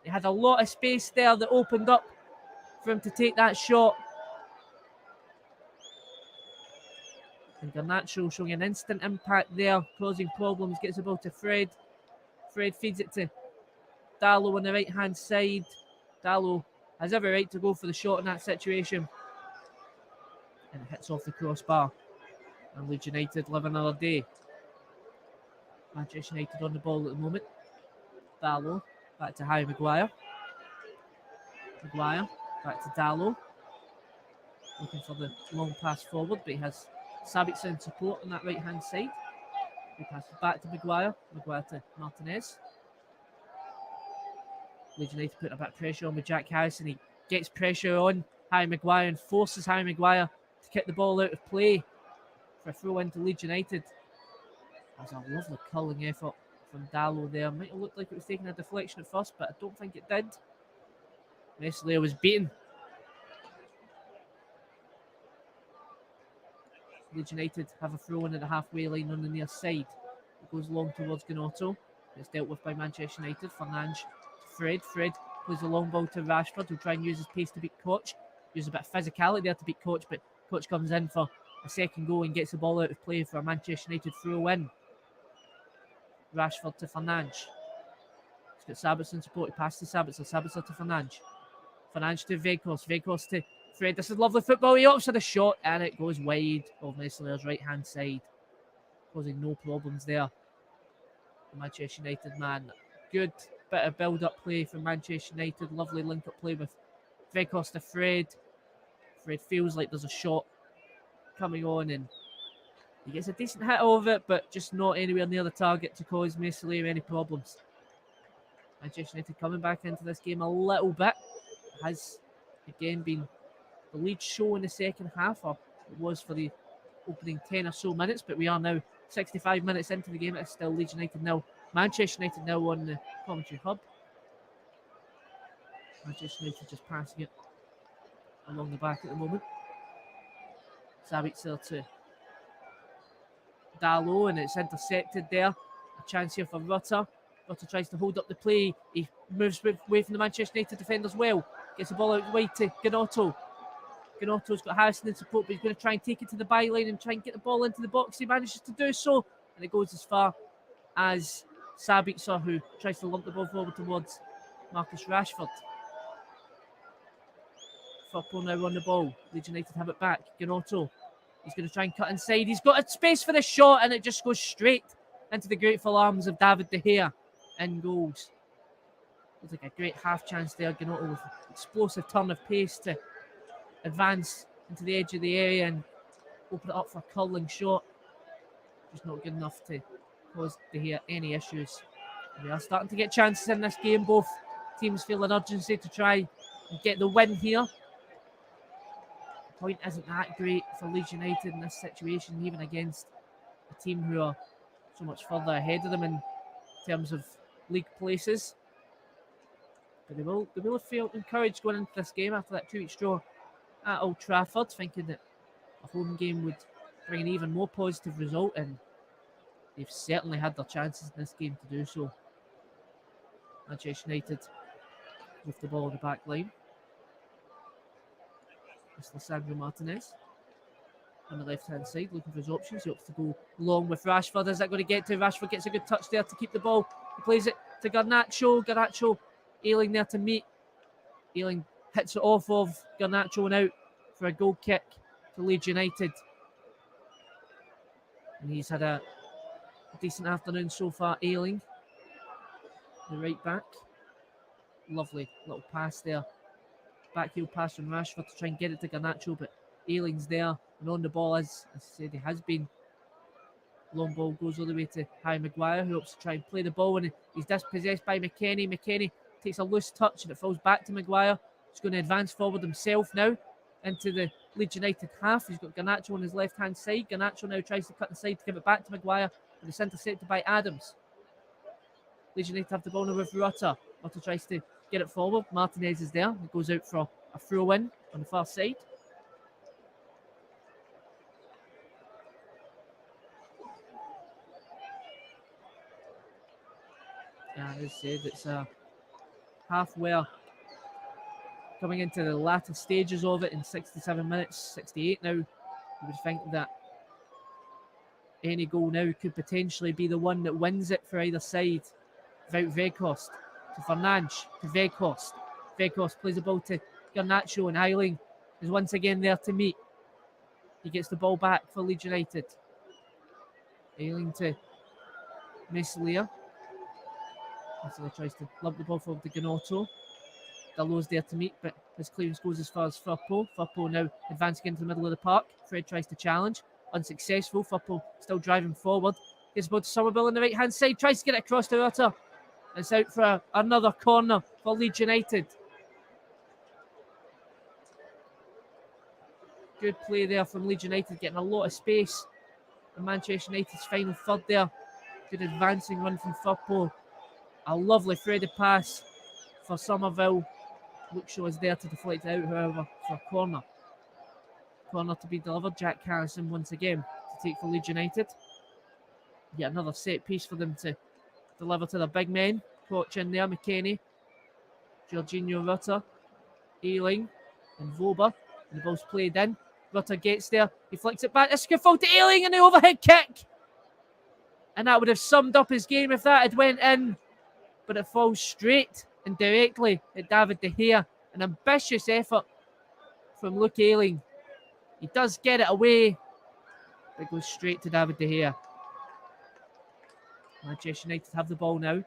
He had a lot of space there that opened up for him to take that shot. And Garnacho showing an instant impact there, causing problems, gets the ball to Fred. Fred feeds it to Dallo on the right-hand side. Dallo has every right to go for the shot in that situation. And it hits off the crossbar. And Leeds United live another day. Manchester United on the ball at the moment. Dallo back to Harry Maguire. Maguire back to Dallo. Looking for the long pass forward, but he has Sabitzer in support on that right-hand side. He passes back to Maguire. Maguire to Martinez. Leeds United putting a bit of pressure on with Jack Harrison. He gets pressure on Harry Maguire and forces Harry Maguire to kick the ball out of play for a throw into Leeds United. That was a lovely culling effort from Dallo there. Might have looked like it was taking a deflection at first, but I don't think it did. Meslier was beaten. Leeds United have a throw in at the halfway line on the near side. It goes long towards Gnotto. It's dealt with by Manchester United. Fernandes to Fred. Fred plays the long ball to Rashford, who'll try and use his pace to beat Koch. Use a bit of physicality there to beat Koch, but Koch comes in for a second goal and gets the ball out of play for a Manchester United throw in. Rashford to Fernandes. He's got Sabitzer in support. He passes to Sabitzer. Sabitzer to Fernandes. Fernandes to Vegas. Vegas to Fred. This is lovely football. He opts for the shot and it goes wide of Meslier's right hand side, causing no problems there. The Manchester United man. Good bit of build up play from Manchester United. Lovely link up play with Vegas to Fred. Fred feels like there's a shot coming on and he gets a decent hit of it, but just not anywhere near the target to cause Meslier any problems. Manchester United coming back into this game a little bit. It has again been the lead show in the second half, or it was for the opening 10 or so minutes, but we are now 65 minutes into the game. It's still Leeds United nil, Manchester United now on the commentary hub. Manchester United just passing it along the back at the moment. Sabitzer to Dallo, and it's intercepted there. A chance here for Rutter. Rutter tries to hold up the play. He moves away from the Manchester United defenders well. Gets the ball out wide to Gnotto. Gnotto's got Harrison in support, but he's going to try and take it to the byline and try and get the ball into the box. He manages to do so, and it goes as far as Sabitzer, who tries to lump the ball forward towards Marcus Rashford. Firpo now on the ball. Leeds United have it back. Gnotto. He's going to try and cut inside. He's got a space for the shot, and it just goes straight into the grateful arms of David De Gea. In goals. Looks like a great half chance there. Gnotto with an explosive turn of pace to advance into the edge of the area and open it up for a curling shot. Just not good enough to cause De Gea any issues. And we are starting to get chances in this game. Both teams feel an urgency to try and get the win here. The point isn't that great for Leeds United in this situation, even against a team who are so much further ahead of them in terms of league places. But they will have felt encouraged going into this game after that 2-week draw at Old Trafford, thinking that a home game would bring an even more positive result, and they've certainly had their chances in this game to do so. Manchester United with the ball on the back line. It's Lisandro Martinez on the left-hand side, looking for his options. He opts to go long with Rashford. Is that going to get to? Rashford gets a good touch there to keep the ball. He plays it to Garnacho. Garnacho Ayling there to meet. Ayling hits it off of Garnacho and out for a goal kick to Leeds United. And he's had a decent afternoon so far, Ayling. The right back. Lovely little pass there. Backheel pass from Rashford to try and get it to Garnacho, but Ayling's there and on the ball, as I said, he has been. Long ball goes all the way to Harry Maguire, who hopes to try and play the ball, and he's dispossessed by McKennie. McKennie takes a loose touch and it falls back to Maguire. He's going to advance forward himself now into the Leeds United half. He's got Garnacho on his left-hand side. Garnacho now tries to cut inside to give it back to Maguire, but it's intercepted by Adams. Leeds United have the ball now with Rutter. Rutter tries to get it forward. Martinez is there. It goes out for a throw-in on the far side. As I said, it's a half where coming into the latter stages of it in 67 minutes, 68 now. You would think that any goal now could potentially be the one that wins it for either side. Without Weghorst to Fernandes to Weghorst. Weghorst plays the ball to Garnacho, and Ayling is once again there to meet. He gets the ball back for Leeds United. Ayling to Meslier. Meslier tries to lump the ball forward to Gnotto. Dallo's there to meet, but his clearance goes as far as Firpo. Firpo now advancing into the middle of the park. Fred tries to challenge. unsuccessful. Firpo still driving forward. Gets the ball to Somerville on the right-hand side. Tries to get it across to Rutter. It's out for another corner for Leeds United. Good play there from Leeds United, getting a lot of space. And Manchester United's final third there. Good advancing run from Firpo. A lovely threaded pass for Somerville. Luke Shaw is there to deflect it out, however, for a corner. Corner to be delivered. Jack Harrison once again to take for Leeds United. Yet another set piece for them to deliver to the big men. Koch in there, McKennie, Jorginho Rutter, Ayling, and Voba. And the ball's played in. Rutter gets there. He flicks it back. It's a good fall to Ayling and the overhead kick. And that would have summed up his game if that had went in. But it falls straight and directly at David De Gea. An ambitious effort from Luke Ayling. He does get it away, but it goes straight to David De Gea. Manchester United have the ball now.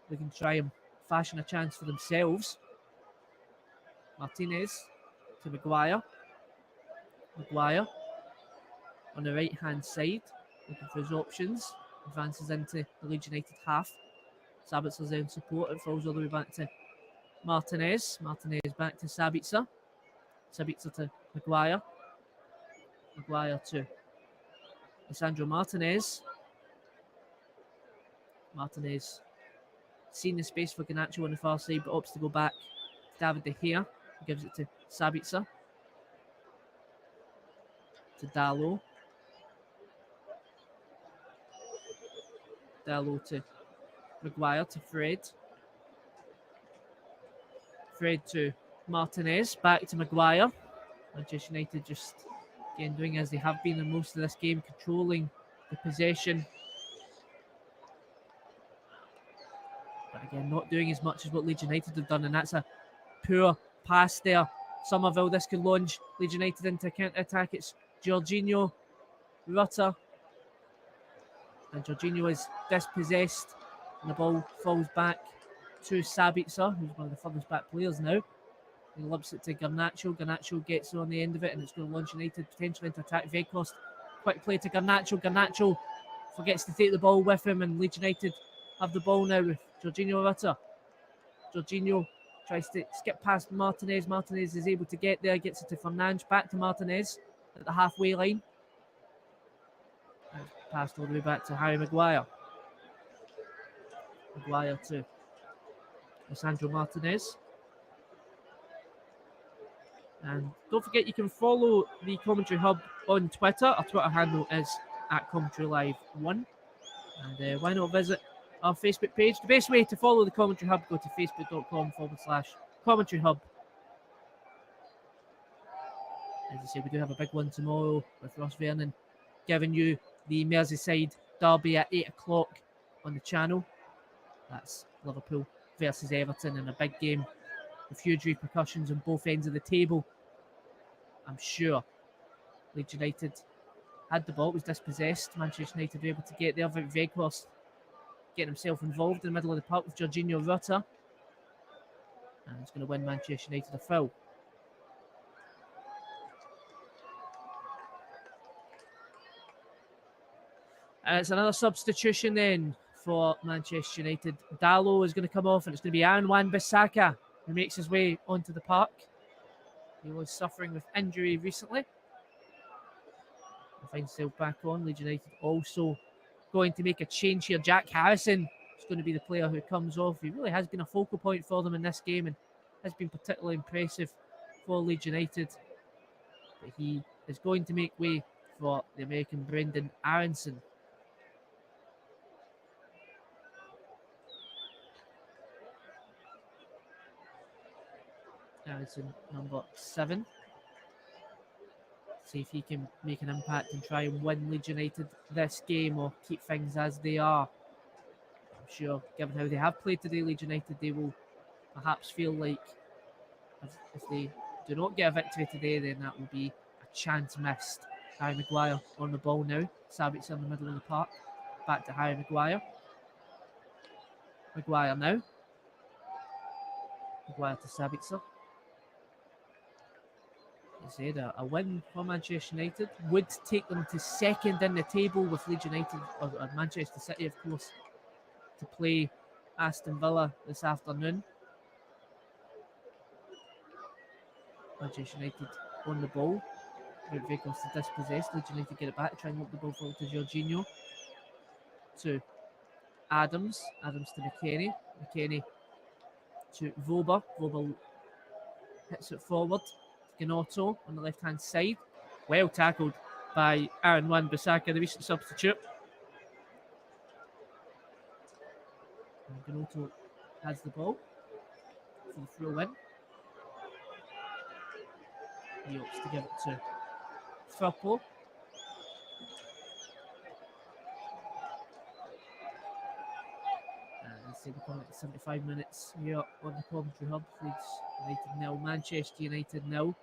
They can try and fashion a chance for themselves. Martinez to Maguire. Maguire on the right-hand side, looking for his options. Advances into the Leeds United half. Sabitzer's there in support. It falls all the way back to Martinez. Martinez back to Sabitzer. Sabitzer to Maguire. Maguire to Lisandro Martinez. Martinez seen the space for Garnacho on the far side, but opts to go back to David De Gea. He gives it to Sabitzer. To Dalot. Dalot to Maguire to Fred. Fred to Martinez. Back to Maguire. Manchester United just again doing as they have been in most of this game, controlling the possession. But again, not doing as much as what Leeds United have done, and that's a poor pass there. Somerville, this could launch Leeds United into counter-attack. It's Jorginho Rutter. And Jorginho is dispossessed. And the ball falls back to Sabitzer, who's one of the furthest back players now. He lobs it to Garnacho. Garnacho gets on the end of it, and it's going to launch United potentially into attack. Weghorst, quick play to Garnacho. Garnacho forgets to take the ball with him, and Leeds United have the ball now with Jorginho Rutter. Jorginho tries to skip past Martinez. Martinez is able to get there, gets it to Fernandes. Back to Martinez at the halfway line. Passed all the way back to Harry Maguire. Maguire to Lisandro Martinez. And don't forget, you can follow the Commentary Hub on Twitter. Our Twitter handle is @CommentaryLive1. And why not visit our Facebook page? The best way to follow the Commentary Hub, go to facebook.com/Commentary Hub. As I say, we do have a big one tomorrow with Ross Vernon giving you the Merseyside derby at 8 o'clock on the channel. That's Liverpool versus Everton in a big game with huge repercussions on both ends of the table. I'm sure Leeds United had the ball, it was dispossessed. Manchester United were able to get there. Weghorst getting himself involved in the middle of the park with Jorginho Rutter. And he's going to win Manchester United a foul. And it's another substitution then for Manchester United. Dalot is going to come off, and it's going to be Aaron Wan-Bissaka who makes his way onto the park. He was suffering with injury recently. Finds himself back on. Leeds United also going to make a change here. Jack Harrison is going to be the player who comes off. He really has been a focal point for them in this game and has been particularly impressive for Leeds United. But he is going to make way for the American Brendan Aronson. Aronson, number 7. See if he can make an impact and try and win Leeds United this game or keep things as they are. I'm sure, given how they have played today, Leeds United, they will perhaps feel like if they do not get a victory today, then that will be a chance missed. Harry Maguire on the ball now. Sabitzer in the middle of the park. Back to Harry Maguire. Maguire now. Maguire to Sabitzer. I said, a win for Manchester United would take them to second in the table, with Leeds United, or Manchester City, of course, to play Aston Villa this afternoon. Manchester United on the ball. Vehicles to dispossess. Leeds United get it back, try and look the ball forward to Jorginho. To Adams. Adams to McKennie. McKennie to Vober. Vober hits it forward. Gnotto on the left-hand side. Well tackled by Aaron Wan-Bissaka, the recent substitute. And Gnotto has the ball for the throw-in. He opts to give it to Firpo. We're coming at 75 minutes here on the commentary hub. Leeds United 0, Manchester United 0.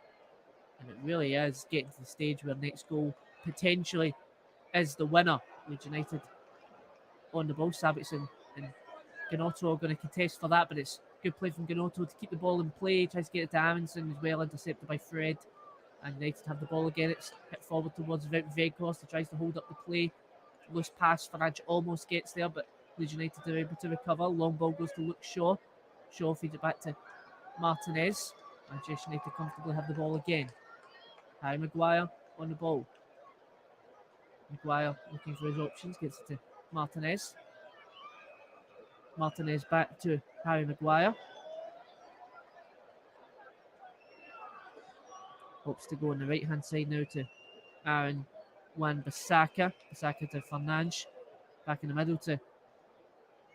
And it really is getting to the stage where next goal potentially is the winner. Leeds United on the ball. Sabitzer and Gnotto are going to contest for that, but it's good play from Gnotto to keep the ball in play. Tries to get it to Amundsen as well, intercepted by Fred. And United have the ball again. It's hit forward towards Veghorst. He tries to hold up the play. Loose pass. Farage almost gets there, but Leeds United are able to recover. Long ball goes to Luke Shaw. Shaw feeds it back to Martinez. Manchester United comfortably have the ball again. Harry Maguire on the ball. Maguire looking for his options. Gets it to Martinez. Martinez back to Harry Maguire. Hopes to go on the right-hand side now to Aaron Wan-Bissaka. Bissaka to Fernandes. Back in the middle to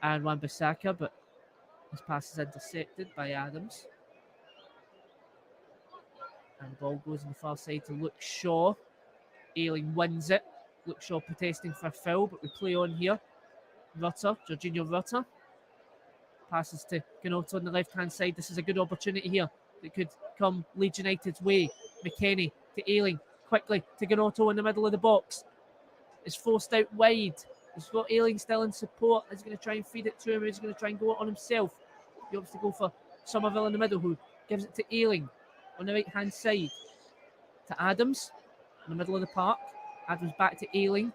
Aaron Wan-Bissaka, but his pass is intercepted by Adams. And the ball goes on the far side to Luke Shaw. Ayling wins it. Luke Shaw protesting for a foul, but we play on here. Rutter, Jorginho Rutter. Passes to Gnotto on the left-hand side. This is a good opportunity here that could come Leeds United's way. McKennie to Ayling. Quickly to Gnotto in the middle of the box. It's forced out wide. He's got Ayling still in support. He's going to try and feed it to him. He's going to try and go on himself. He opts to go for Somerville in the middle, who gives it to Ayling on the right-hand side. To Adams in the middle of the park. Adams back to Ayling.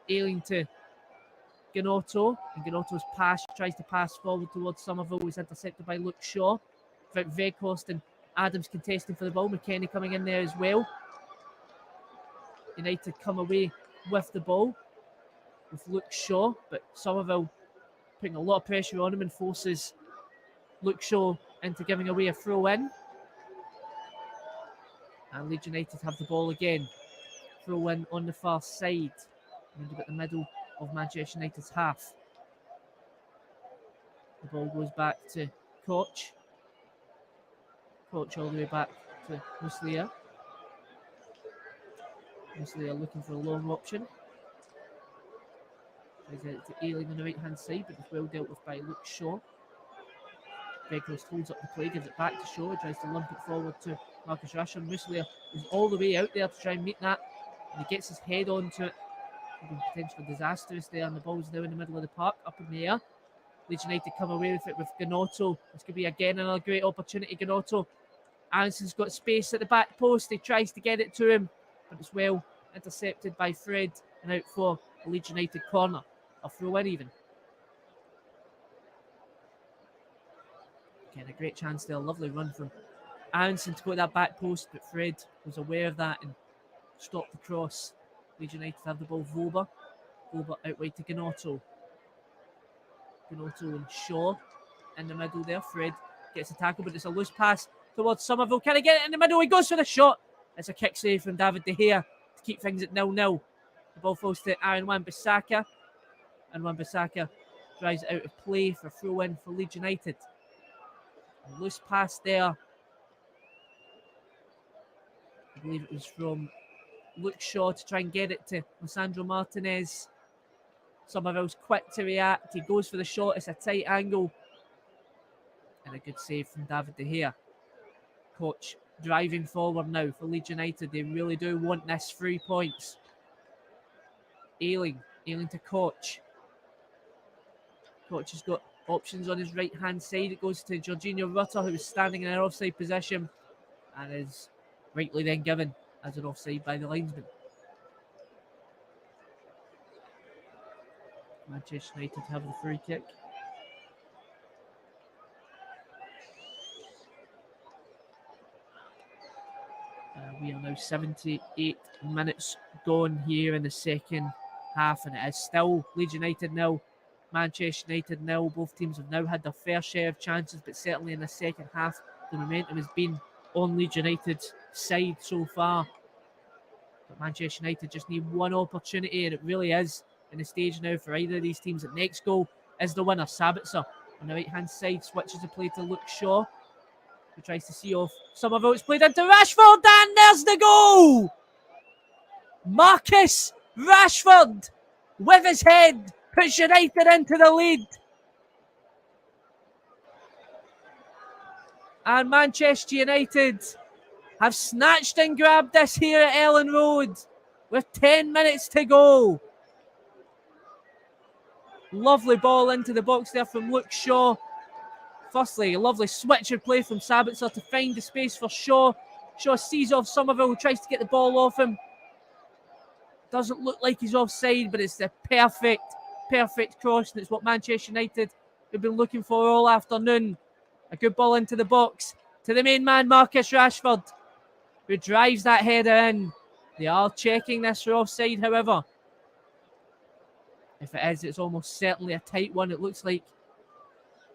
Ayling to Gnotto. And Gnotto's pass tries to pass forward towards Somerville. He's intercepted by Luke Shaw. Veghorst and Adams contesting for the ball. McKennie coming in there as well. United come away with the ball with Luke Shaw, but Somerville putting a lot of pressure on him and forces Luke Shaw into giving away a throw-in. And Leeds United have the ball again. Throw-in on the far side. Around about the middle of Manchester United's half. The ball goes back to Koch. Koch all the way back to Muslia. Muslia looking for a long option. Tries out to Ayling on the right-hand side, but it's well dealt with by Luke Shaw. Veghorst holds up the play, gives it back to Shaw. He tries to lump it forward to Marcus Rashford. Muslia is all the way out there to try and meet that. And he gets his head onto it. Potentially disastrous there, and the ball's now in the middle of the park, up in the air. Leeds United come away with it with Gnotto. This could be again another great opportunity. Gnotto. Aronsson's got space at the back post. He tries to get it to him, but it's well intercepted by Fred and out for a Leeds United corner. A throw in even. Again, a great chance there. Lovely run from Aronson to go to that back post, but Fred was aware of that and stopped the cross. Leeds United have the ball. Vober out wide to Gnotto. Gnotto and Shaw in the middle there. Fred gets a tackle, but it's a loose pass towards Somerville. Can he get it in the middle? He goes for the shot. It's a kick save from David De Gea to keep things at 0-0. The ball falls to Aaron Wan-Bissaka, and Wan-Bissaka drives it out of play for a throw-in for Leeds United. A loose pass there. I believe it was from Luke Shaw to try and get it to Lisandro Martinez. Somerville's quick to react. He goes for the shot. It's a tight angle. And a good save from David De Gea. Koch driving forward now for Leeds United. They really do want this 3 points. Ayling to Koch. Koch has got options on his right-hand side. It goes to Jorginho Rutter, who is standing in an offside position and is rightly then given as an offside by the linesman. Manchester United have the free kick. We are now 78 minutes gone here in the second half, and it is still Leeds United 0, Manchester United 0. Both teams have now had their fair share of chances, but certainly in the second half, the momentum has been on Leeds United's side so far. But Manchester United just need one opportunity, and it really is in the stage now for either of these teams. The next goal is the winner. Sabitzer on the right-hand side switches the play to Luke Shaw, who tries to see off Somerville. It's played into Rashford, and there's the goal! Marcus Rashford, with his head, puts United into the lead. And Manchester United have snatched and grabbed this here at Ellen Road with 10 minutes to go. Lovely ball into the box there from Luke Shaw. Firstly, a lovely switcher play from Sabitzer to find the space for Shaw. Shaw sees off Somerville, tries to get the ball off him. Doesn't look like he's offside, but it's the perfect cross, and it's what Manchester United have been looking for all afternoon. A good ball into the box to the main man, Marcus Rashford, who drives that header in. They are checking this for offside, however. If it is, it's almost certainly a tight one. It looks like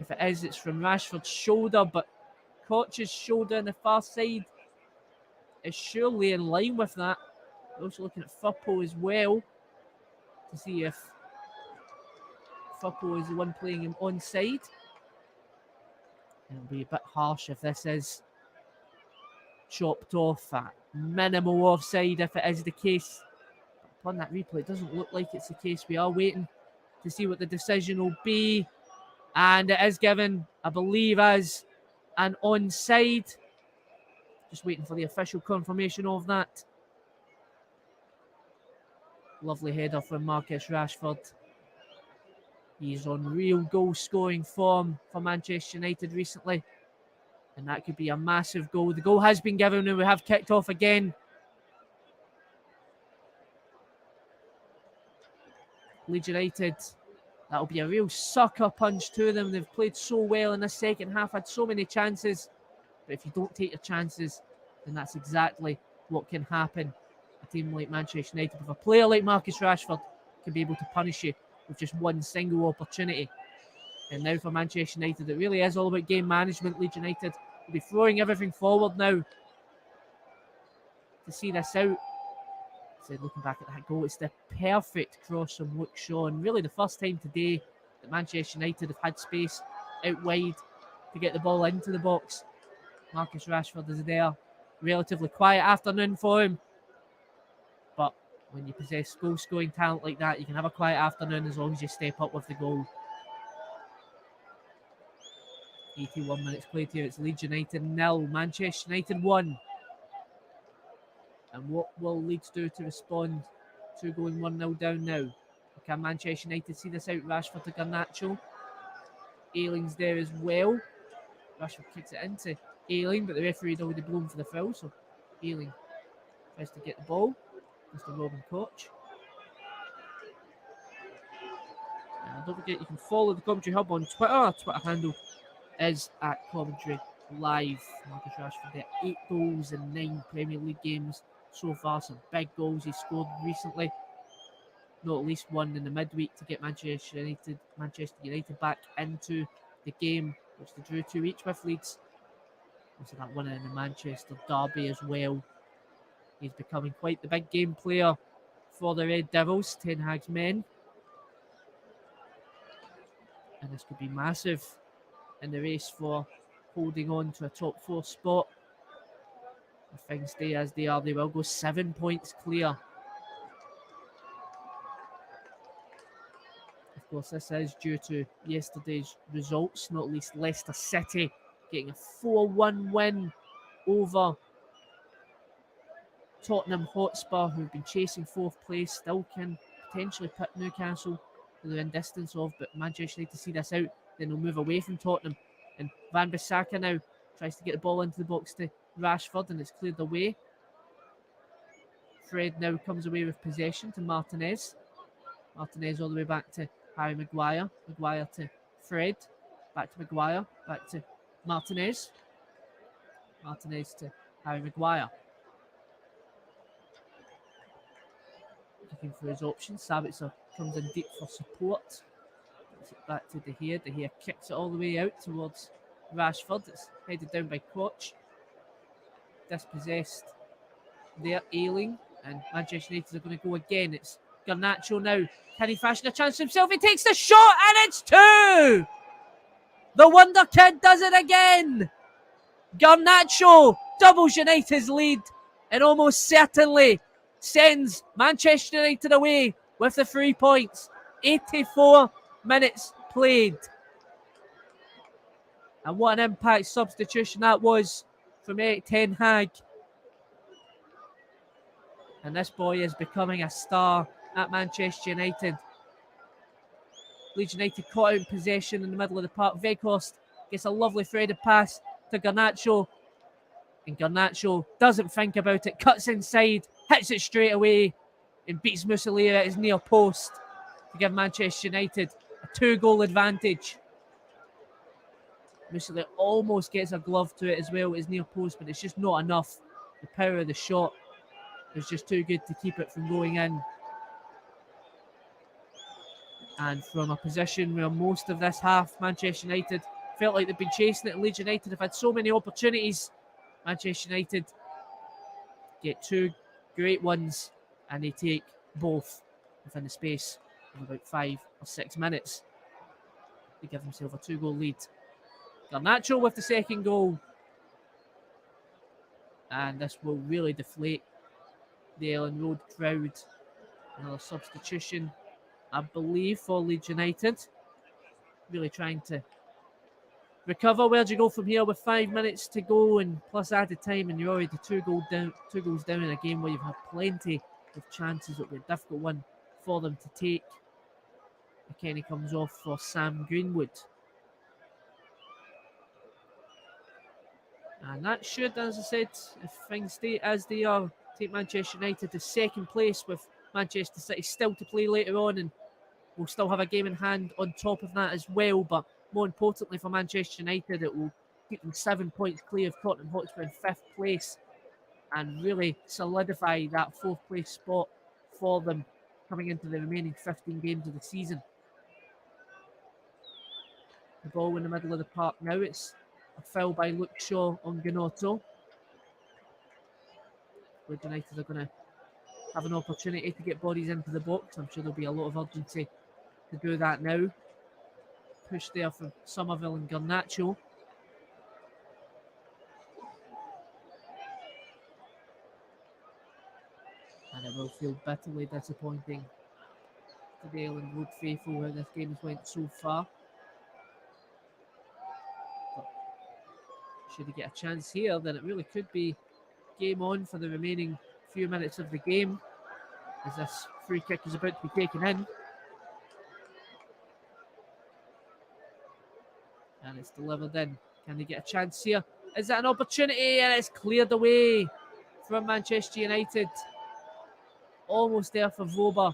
if it is, it's from Rashford's shoulder, but Koch's shoulder on the far side is surely in line with that. We're also looking at Firpo as well to see if Firpo is the one playing him onside. It'll be a bit harsh if this is chopped off at minimal offside if it is the case. Upon that replay, it doesn't look like it's the case. We are waiting to see what the decision will be. And it is given, I believe, as an onside. Just waiting for the official confirmation of that. Lovely header from Marcus Rashford. He's on real goal-scoring form for Manchester United recently. And that could be a massive goal. The goal has been given and we have kicked off again. Leeds United, that'll be a real sucker punch to them. They've played so well in the second half, had so many chances. But if you don't take your chances, then that's exactly what can happen. A team like Manchester United, with a player like Marcus Rashford, can be able to punish you with just one single opportunity. And now for Manchester United, it really is all about game management. Leeds United will be throwing everything forward now to see this out. So looking back at that goal, it's the perfect cross from Luke Shaw, and really the first time today that Manchester United have had space out wide to get the ball into the box. Marcus Rashford is there. Relatively quiet afternoon for him. But when you possess goal-scoring talent like that, you can have a quiet afternoon as long as you step up with the goal. 81 minutes played here. It's Leeds United 0, Manchester United 1. And what will Leeds do to respond to going 1-0 down now? Can Manchester United see this out? Rashford to Garnacho. Ayling's there as well. Rashford kicks it into Ayling, but the referee had already blown for the foul, so Ayling tries to get the ball. Mr. Robin Koch. And don't forget, you can follow the Commentary Hub on Twitter. Our Twitter handle is at Commentary Live. Marcus Rashford there, 8 goals in 9 Premier League games so far. Some big goals he scored recently. Not least one in the midweek to get Manchester United back into the game, which they drew 2 each with Leeds. Also that one in the Manchester derby as well. He's becoming quite the big game player for the Red Devils, Ten Hag's men. And this could be massive in the race for holding on to a top 4 spot. If things stay as they are, they will go 7 points clear. Of course, this is due to yesterday's results, not least Leicester City getting a 4-1 win over Tottenham Hotspur, who've been chasing 4th place, still can potentially put Newcastle to the in distance of, but Manchester United to see this out, then they'll move away from Tottenham. And Van Bissaka now tries to get the ball into the box to Rashford, and it's cleared away. Fred now comes away with possession to Martinez. Martinez all the way back to Harry Maguire. Maguire to Fred. Back to Maguire. Back to Martinez. Martinez to Harry Maguire. Looking for his options. Sabitzer comes in deep for support. Gets it back to De Gea. De Gea kicks it all the way out towards Rashford. It's headed down by Koch. Dispossessed there, Ayling. And Manchester United are going to go again. It's Garnacho now. Can he fashion a chance for himself? He takes the shot and it's 2! The Wonder Kid does it again! Garnacho doubles United's lead and almost certainly sends Manchester United away with the 3 points. 84 minutes played. And what an impact substitution that was from Erik Ten Hag. And this boy is becoming a star at Manchester United. Leeds United caught out in possession in the middle of the park. Weghorst gets a lovely threaded pass to Garnacho. And Garnacho doesn't think about it, cuts inside, hits it straight away, and beats Muslera at his near post to give Manchester United a 2-goal advantage. Muslera almost gets a glove to it as well at his near post, but it's just not enough. The power of the shot was just too good to keep it from going in. And from a position where most of this half, Manchester United felt like they've been chasing it, and Leeds United have had so many opportunities. Manchester United get 2 great ones, and they take both within the space of about 5 or 6 minutes. They give themselves a 2-goal lead. Garnacho with the second goal. And this will really deflate the Ellen Road crowd. Another substitution, I believe, for Leeds United. Really trying to recover. Where do you go from here with 5 minutes to go and plus added time, and you're already 2 goals down in a game where you've had plenty of chances? It'll be a difficult one for them to take. McKennie comes off for Sam Greenwood. And that should, as I said, if things stay as they are, take Manchester United to second place, with Manchester City still to play later on, and we'll still have a game in hand on top of that as well. But more importantly for Manchester United, it will keep them 7 points clear of Tottenham Hotspur in 5th place and really solidify that 4th place spot for them coming into the remaining 15 games of the season. The ball in the middle of the park now. It's a foul by Luke Shaw on Gnotto. Leeds United are going to have an opportunity to get bodies into the box. I'm sure there'll be a lot of urgency to do that now. Push there from Somerville and Garnacho. And it will feel bitterly disappointing to the Ellen Road faithful how this game has went so far. But should he get a chance here, then it really could be game on for the remaining few minutes of the game, as this free kick is about to be taken in. And it's delivered in. Can they get a chance here? Is that an opportunity? And it's cleared away from Manchester United. Almost there for Voba.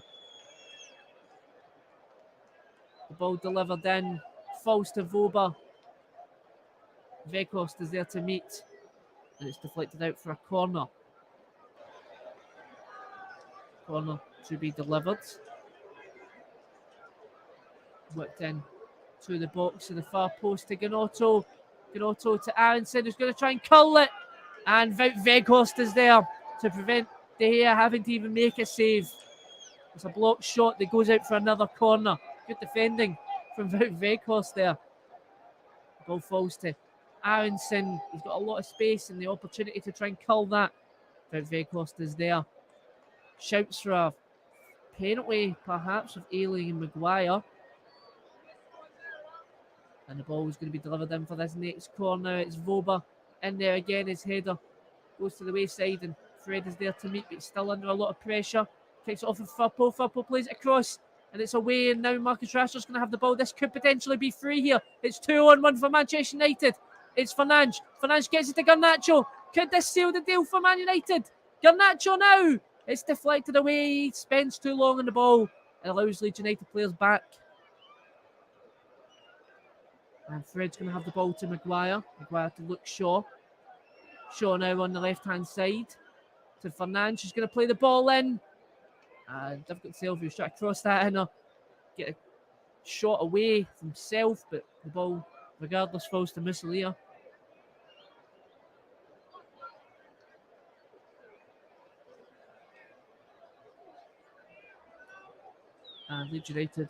The ball delivered in. Falls to Voba. Weghorst is there to meet. And it's deflected out for a corner. Corner to be delivered. Worked in to the box to the far post to Gnotto. Gnotto to Aronson, who's going to try and curl it. And Weghorst is there to prevent De Gea having to even make a save. It's a blocked shot that goes out for another corner. Good defending from Weghorst there. The ball falls to Aronson. He's got a lot of space and the opportunity to try and curl that. Weghorst is there. Shouts for a penalty, perhaps, of Ayling and Maguire. And the ball is going to be delivered in for this next corner. It's Voba in there again. His header goes to the wayside and Fred is there to meet, but he's still under a lot of pressure. Kicks it off of Firpo. Firpo plays it across and it's away, and now Marcus Rashford's going to have the ball. This could potentially be free here. It's 2-on-1 for Manchester United. It's Fernandes. Fernandes gets it to Garnacho. Could this seal the deal for Man United? Garnacho now. It's deflected away. He spends too long on the ball. It allows Leeds United players back. And Fred's going to have the ball to Maguire. Maguire to Luke Shaw. Shaw now on the left-hand side to Fernandes. He's going to play the ball in. And difficult to tell if he was trying to cross that in or get a shot away from himself, but the ball, regardless, falls to Mussolini. And Leeds United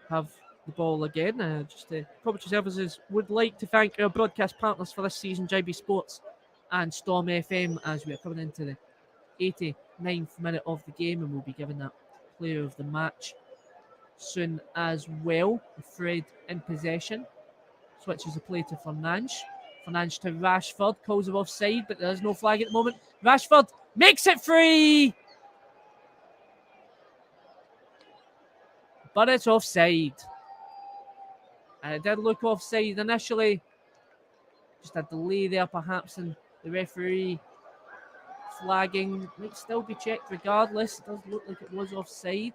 have the ball again. Commentary Services would like to thank our broadcast partners for this season, JB Sports and Storm FM, as we are coming into the 89th minute of the game, and we'll be giving that player of the match soon as well. Fred in possession. Switches the play to Fernandes. Fernandes to Rashford. Calls him offside, but there's no flag at the moment. Rashford makes it free! But it's offside. And it did look offside initially. Just a delay there perhaps in the referee flagging. Might still be checked regardless. It does look like it was offside.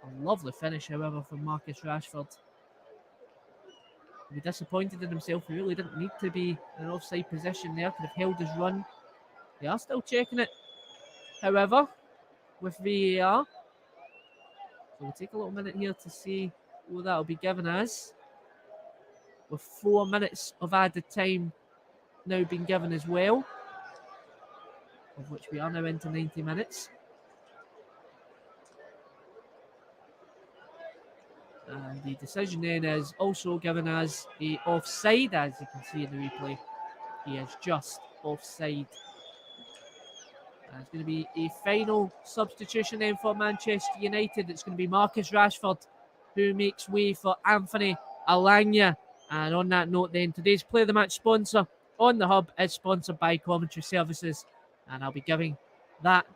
A lovely finish, however, from Marcus Rashford. He'd be disappointed in himself. He really didn't need to be in an offside position there. Could have held his run. They are still checking it, however, with VAR. So we'll take a little minute here to see what that'll be given as. With 4 minutes of added time now being given as well, of which we are now into 90 minutes. And the decision then is also given as a offside, as you can see in the replay. He is just offside. And it's going to be a final substitution then for Manchester United. It's going to be Marcus Rashford who makes way for Anthony Alanya. And on that note then, today's Play of the Match sponsor on the Hub is sponsored by Commentary Services. And I'll be giving that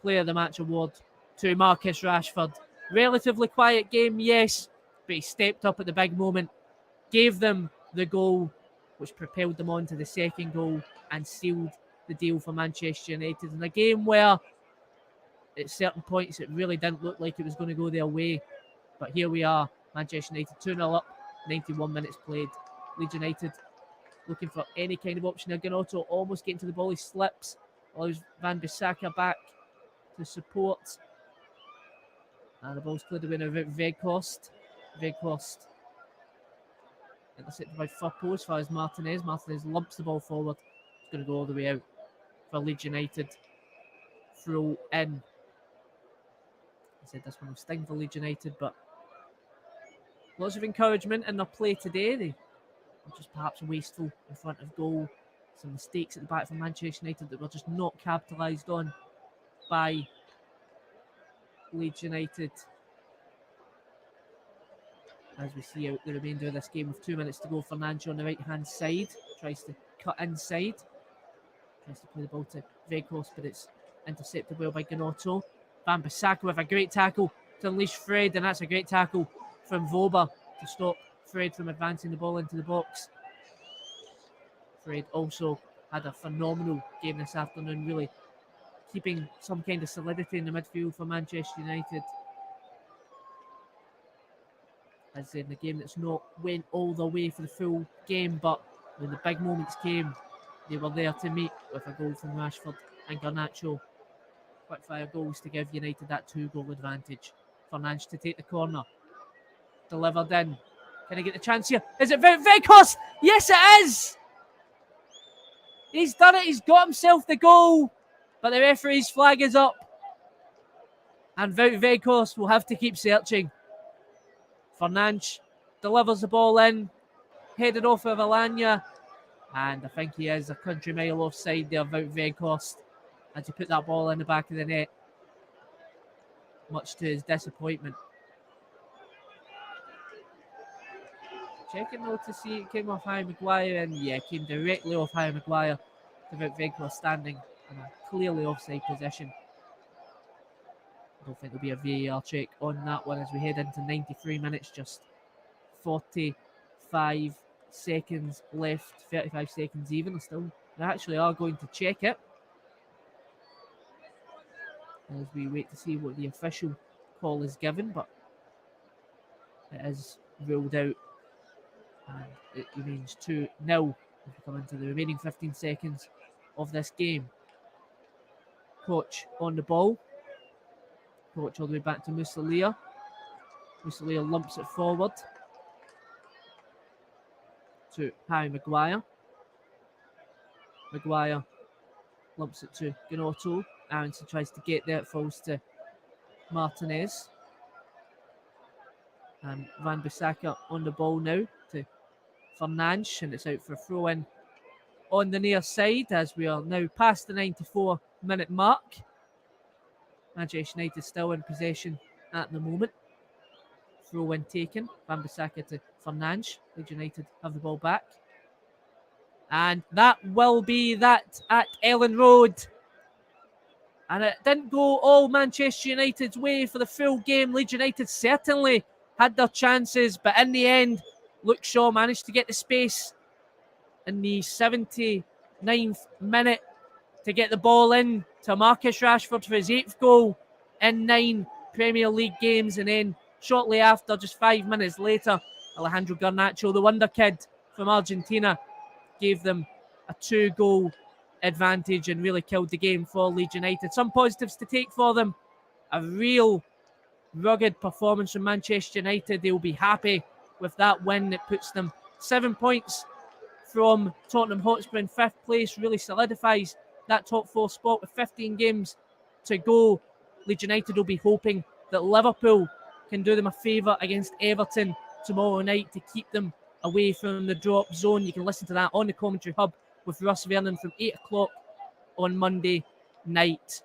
Player of the Match award to Marcus Rashford. Relatively quiet game, yes, but he stepped up at the big moment, gave them the goal, which propelled them on to the second goal and sealed the deal for Manchester United in a game where at certain points it really didn't look like it was going to go their way. But here we are, Manchester United 2-0 up, 91 minutes played. Leeds United looking for any kind of option. Gnonto almost getting to the ball, he slips, allows Van Bissaka back to support. And the ball's cleared away now about Weghorst. Weghorst intercepted by Firpo as far as Martinez. Martinez lumps the ball forward. It's going to go all the way out for Leeds United. Throw in. I said this one will sting for Leeds United, but lots of encouragement in their play today. They were just perhaps wasteful in front of goal. Some mistakes at the back for Manchester United that were just not capitalised on by Leeds United. As we see out the remainder of this game with 2 minutes to go, Fernandes on the right-hand side. Tries to cut inside. Tries to play the ball to Weghorst, but it's intercepted well by Gnonto. Van Bissaka with a great tackle to unleash Fred, and that's a great tackle from Voba to stop Fred from advancing the ball into the box. Fred also had a phenomenal game this afternoon, really keeping some kind of solidity in the midfield for Manchester United. As in the game that's not went all the way for the full game, but when the big moments came, they were there to meet with a goal from Rashford and Garnacho. Quick fire goals to give United that 2-goal advantage. Fernandes to take the corner. Delivered in. Can he get the chance here? Is it Weghorst? Yes, it is! He's done it. He's got himself the goal. But the referee's flag is up. And Weghorst will have to keep searching. Fernandes delivers the ball in. Headed off of Alanya. And I think he is a country mile offside there, Weghorst, as he put that ball in the back of the net. Much to his disappointment. Checking though to see it came off Harry Maguire, and yeah, it came directly off Harry Maguire without Weghorst standing in a clearly offside position. I don't think there'll be a VAR check on that one as we head into 93 minutes, just 45 seconds left, 35 seconds even. They actually are going to check it. as we wait to see what the official call is given, but it is ruled out and it remains 2-0 as we come into the remaining 15 seconds of this game. Koch on the ball. Koch all the way back to Musalia. Musalia lumps it forward to Harry Maguire. Maguire lumps it to Gnotto. Aronson tries to get there, it falls to Martinez. And Van Bissaka on the ball now to Fernandes, and it's out for a throw-in on the near side as we are now past the 94-minute mark. Manchester United still in possession at the moment. Throw-in taken. Van Bissaka to Fernandes. Leeds United have the ball back. And that will be that at Ellen Road. And it didn't go all Manchester United's way for the full game. Leeds United certainly had their chances, but in the end, Luke Shaw managed to get the space in the 79th minute to get the ball in to Marcus Rashford for his 8th goal in 9 Premier League games. And then shortly after, just 5 minutes later, Alejandro Garnacho, the wonder kid from Argentina, gave them a 2-goal advantage and really killed the game for Leeds United. Some positives to take for them. A real rugged performance from Manchester United. They will be happy with that win. It puts them 7 points from Tottenham Hotspur in 5th place, really solidifies that top 4 spot with 15 games to go. Leeds United will be hoping that Liverpool can do them a favour against Everton tomorrow night to keep them away from the drop zone. You can listen to that on the Commentary Hub with Russ Vernon from 8 o'clock on Monday night.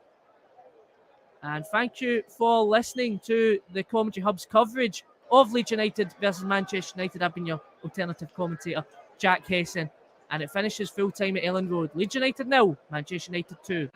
And thank you for listening to the Commentary Hub's coverage of Leeds United versus Manchester United. I've been your alternative commentator, Jack Hesson, and it finishes full time at Ellen Road. Leeds United 0, Manchester United 2.